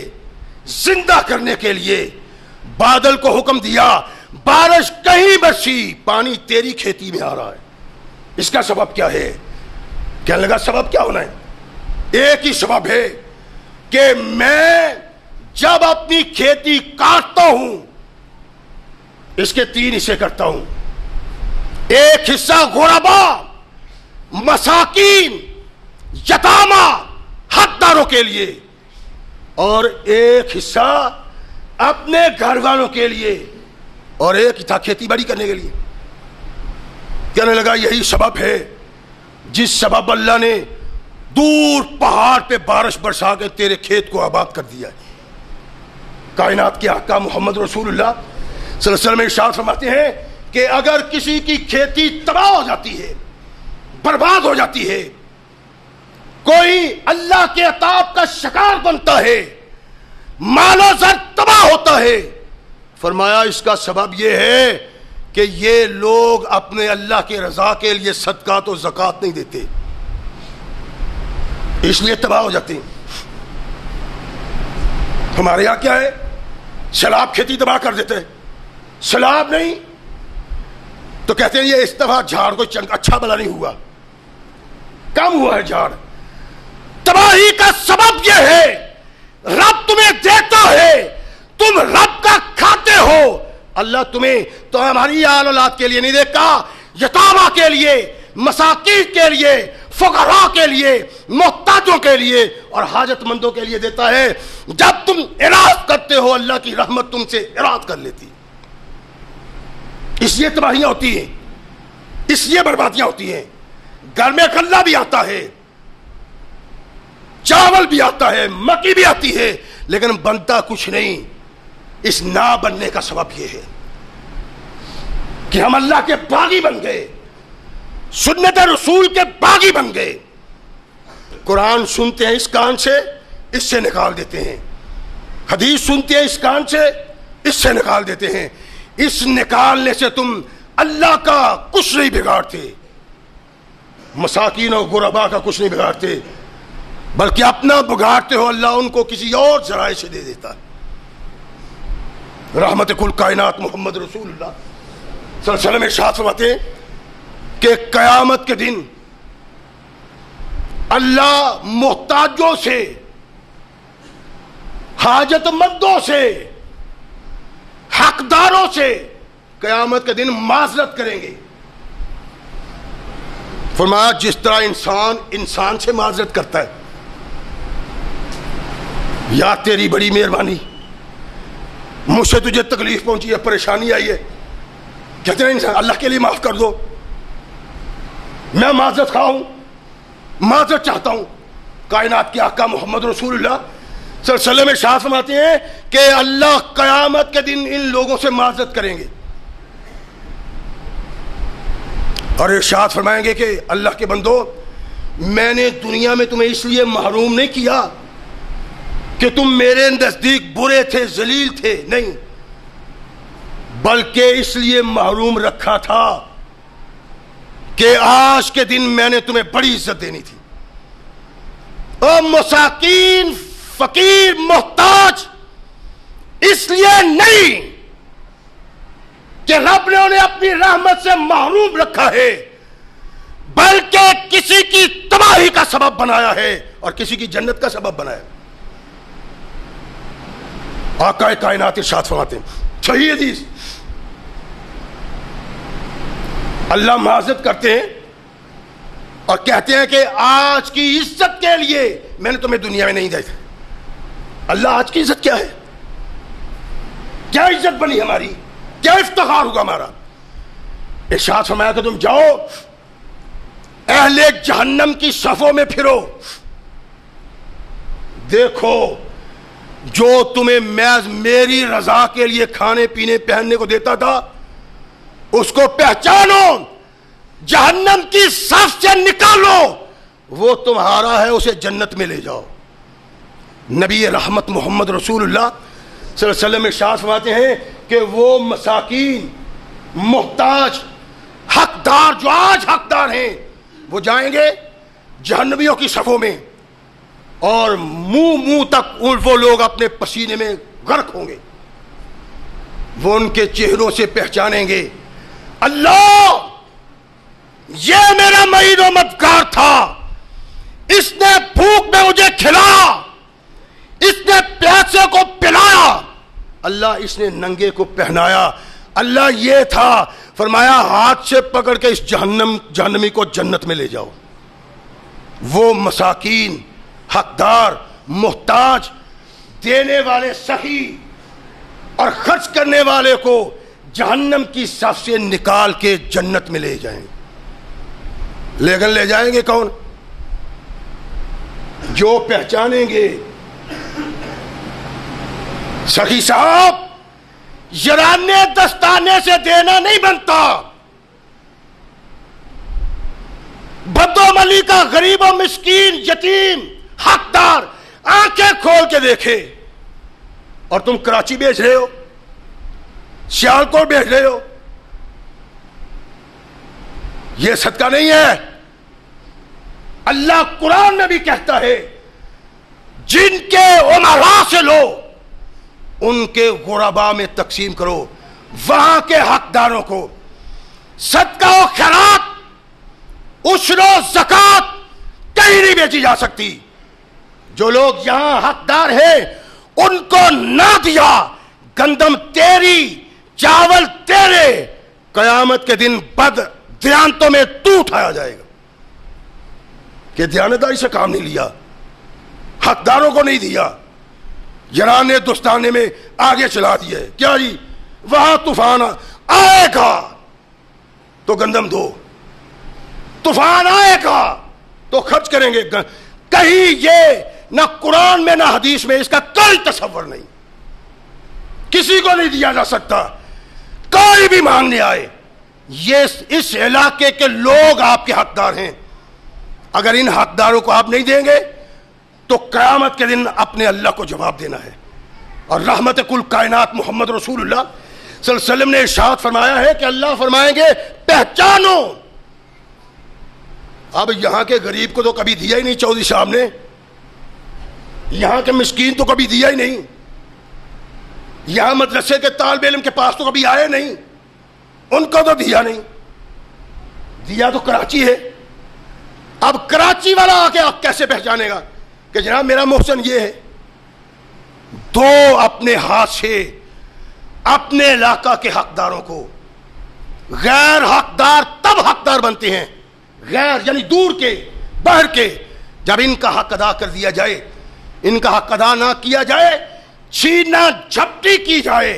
زندہ کرنے کے لیے بادل کو حکم دیا, بارش کہیں برسی, پانی تیری کھیتی میں آ رہا ہے. اس کا سبب کیا ہے؟ کہنے لگا سبب کیا ہونا ہے؟ ایک ہی سبب ہے کہ میں جب اپنی کھیتی کاٹتا ہوں اس کے 3 حصے کرتا ہوں. ایک حصہ غربا, مساکین, یتامہ, حقداروں کے لیے, اور ایک حصہ اپنے گھر والوں کے لیے, اور ایک تھا کھیتی باڑی کرنے کے لیے. کہنے لگا یہی سبب ہے جس سبب اللہ نے دور پہاڑ پہ بارش برسا کے تیرے کھیت کو آباد کر دیا ہے. کائنات کے آقا محمد رسول اللہ صلی اللہ علیہ وسلم ارشاد فرماتے ہیں کہ اگر کسی کی کھیتی تباہ ہو جاتی ہے, برباد ہو جاتی ہے, کوئی اللہ کے عطاب کا شکار بنتا ہے, مال و زر تباہ ہوتا ہے, فرمایا اس کا سبب یہ ہے کہ یہ لوگ اپنے اللہ کے رضا کے لیے صدقات و زکات نہیں دیتے, اس لیے تباہ ہو جاتے ہیں. ہمارے یہاں کیا ہے, سیلاب کھیتی تباہ کر دیتے ہیں. سیلاب نہیں تو کہتے ہیں یہ اس دفعہ جھاڑ کو اچھا بلا نہیں ہوا, کم ہوا ہے جھاڑ. تباہی کا سبب یہ ہے رب تمہیں دیتا ہے, تم رب کا کھاتے ہو. اللہ تمہیں تو ہماری آل اولاد کے لیے نہیں دیتا, یتامہ کے لیے, مساکین کے لیے, فقراء کے لیے, محتاجوں کے لیے اور حاجت مندوں کے لیے دیتا ہے. جب تم اراض کرتے ہو اللہ کی رحمت تم سے اراض کر لیتی. اس لیے تباہیاں ہوتی ہیں, اس لیے بربادیاں ہوتی ہیں. گھر میں غلہ بھی آتا ہے, چاول بھی آتا ہے، مکی بھی آتی ہے، لیکن بنتا کچھ نہیں۔ اس نہ بننے کا سبب یہ ہے کہ ہم اللہ کے باغی بن گئے، سنت رسول کے باغی بن گئے۔ قرآن سنتے ہیں اس کان سے، اس سے نکال دیتے ہیں، حدیث سنتے ہیں اس کان سے، اس سے نکال دیتے ہیں۔ اس نکالنے سے تم اللہ کا کچھ نہیں بگاڑتے، مساکین اور غربا کا کچھ نہیں بگاڑتے، بلکہ اپنا بگاڑتے ہو، اللہ ان کو کسی اور ذرائع سے دے دیتا ہے۔ رحمت کل کائنات محمد رسول اللہ صلی اللہ علیہ وسلم ارشاد فرماتے ہیں کہ قیامت کے دن اللہ محتاجوں سے، حاجت مندوں سے، حقداروں سے قیامت کے دن معذرت کریں گے۔ فرمایا جس طرح انسان انسان سے معذرت کرتا ہے، یا تیری بڑی مہربانی، مجھ سے تجھے تکلیف پہنچی ہے، پریشانی آئی ہے، کہتے ہیں انسان اللہ کے لیے معاف کر دو، میں معذرت خواہ ہوں، معذرت چاہتا ہوں۔ کائنات کے آقا محمد رسول اللہ صلی اللہ علیہ وسلم ارشاد فرماتے ہیں کہ اللہ قیامت کے دن ان لوگوں سے معذرت کریں گے اور ارشاد فرمائیں گے کہ اللہ کے بندو، میں نے دنیا میں تمہیں اس لیے محروم نہیں کیا کہ تم میرے نزدیک برے تھے، ذلیل تھے، نہیں، بلکہ اس لیے محروم رکھا تھا کہ آج کے دن میں نے تمہیں بڑی عزت دینی تھی۔ او مساکین، فقیر، محتاج اس لیے نہیں کہ رب نے انہیں اپنی رحمت سے محروم رکھا ہے، بلکہ کسی کی تباہی کا سبب بنایا ہے اور کسی کی جنت کا سبب بنایا۔ آقا کائنات ارشاد فرماتے ہیں، صحیح حدیث، اللہ معذرت کرتے ہیں اور کہتے ہیں کہ آج کی عزت کے لیے میں نے تمہیں دنیا میں نہیں دی تھی۔ اللہ آج کی عزت کیا ہے؟ کیا عزت بنی ہماری؟ کیا افتخار ہوگا ہمارا؟ ارشاد فرمایا کہ تم جاؤ اہل جہنم کی صفوں میں پھرو، دیکھو جو تمہیں محض میری رضا کے لیے کھانے پینے پہننے کو دیتا تھا اس کو پہچانو، جہنم کی صف سے نکالو، وہ تمہارا ہے، اسے جنت میں لے جاؤ۔ نبی رحمت محمد رسول اللہ صلی اللہ علیہ وسلم ارشاد فرماتے ہیں کہ وہ مساکین، محتاج، حقدار جو آج حقدار ہیں، وہ جائیں گے جہنمیوں کی صفوں میں اور منہ تک وہ لوگ اپنے پسینے میں غرق ہوں گے۔ وہ ان کے چہروں سے پہچانیں گے، اللہ یہ میرا معین و مددگار تھا، اس نے بھوک میں مجھے کھلایا، اس نے پیاسے کو پلایا، اللہ اس نے ننگے کو پہنایا، اللہ یہ تھا۔ فرمایا ہاتھ سے پکڑ کے اس جہنمی کو جنت میں لے جاؤ۔ وہ مساکین، حقدار، محتاج، دینے والے سخی اور خرچ کرنے والے کو جہنم کی صف سے نکال کے جنت میں لے جائیں گے۔ لیکن لے جائیں گے کون؟ جو پہچانیں گے سخی صاحب یرانے دستانے سے دینا نہیں بنتا، بدو ملی کا غریب و مسکین، یتیم، حقدار آنکھیں کھول کے دیکھے، اور تم کراچی بیچ رہے ہو، سیالکوٹ بیچ رہے ہو، یہ صدقہ نہیں ہے۔ اللہ قرآن میں بھی کہتا ہے جن کے امراء سے لو ان کے غرباء میں تقسیم کرو، وہاں کے حقداروں کو صدقہ و خیرات، عشر و زکات کہیں نہیں بیچی جا سکتی۔ جو لوگ یہاں حقدار ہیں ان کو نہ دیا، گندم تیری، چاول تیرے، قیامت کے دن بد دیانتوں میں تو اٹھایا جائے گا کہ دیانتداری سے کام نہیں لیا، حقداروں کو نہیں دیا، یرانے دستانے میں آگے چلا دیا ہے۔ کیا جی وہاں طوفان آئے گا تو گندم دو، طوفان آئے گا تو خرچ کریں گے، کہیں یہ نہ قرآن میں نہ حدیث میں اس کا کوئی تصور نہیں، کسی کو نہیں دیا جا سکتا، کوئی بھی مانگنے آئے۔ یہ اس علاقے کے لوگ آپ کے حقدار ہیں، اگر ان حقداروں کو آپ نہیں دیں گے تو قیامت کے دن اپنے اللہ کو جواب دینا ہے۔ اور رحمت کل کائنات محمد رسول اللہ صلی اللہ علیہ وسلم نے ارشاد فرمایا ہے کہ اللہ فرمائیں گے پہچانو۔ اب یہاں کے غریب کو تو کبھی دیا ہی نہیں چودھری صاحب نے، یہاں کے مسکین تو کبھی دیا ہی نہیں، یہاں مدرسے کے طالب علم کے پاس تو کبھی آئے نہیں، ان کو تو دیا نہیں، دیا تو کراچی ہے۔ اب کراچی والا آ کے آپ کیسے پہچانے گا کہ جناب میرا محسن یہ ہے؟ دو اپنے ہاتھ سے اپنے علاقہ کے حقداروں کو، غیر حقدار تب حقدار بنتے ہیں، غیر یعنی دور کے باہر کے، جب ان کا حق ادا کر دیا جائے، ان کا حق ادا نہ کیا جائے، چھینا جھپٹی کی جائے،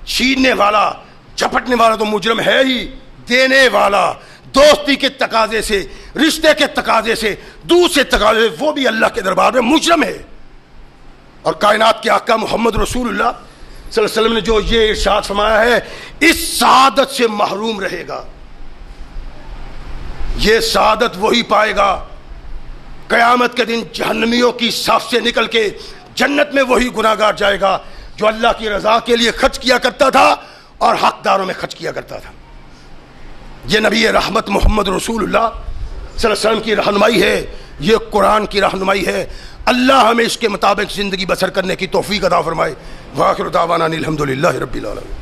چھیننے والا جھپٹنے والا تو مجرم ہے ہی، دینے والا دوستی کے تقاضے سے، رشتے کے تقاضے سے، دور سے تقاضے سے، وہ بھی اللہ کے دربار میں مجرم ہے۔ اور کائنات کے آقا محمد رسول اللہ صلی اللہ علیہ وسلم نے جو یہ ارشاد فرمایا ہے، اس سعادت سے محروم رہے گا، یہ سعادت وہی پائے گا قیامت کے دن جہنمیوں کی صف سے نکل کے جنت میں وہی گناہگار جائے گا جو اللہ کی رضا کے لیے خرچ کیا کرتا تھا اور حقداروں میں خرچ کیا کرتا تھا۔ یہ نبی رحمت محمد رسول اللہ صلی اللہ علیہ وسلم کی رہنمائی ہے، یہ قرآن کی رہنمائی ہے۔ اللہ ہمیں اس کے مطابق زندگی بسر کرنے کی توفیق عطا فرمائے۔ وآخر دعوانا الحمدللہ رب العالمین۔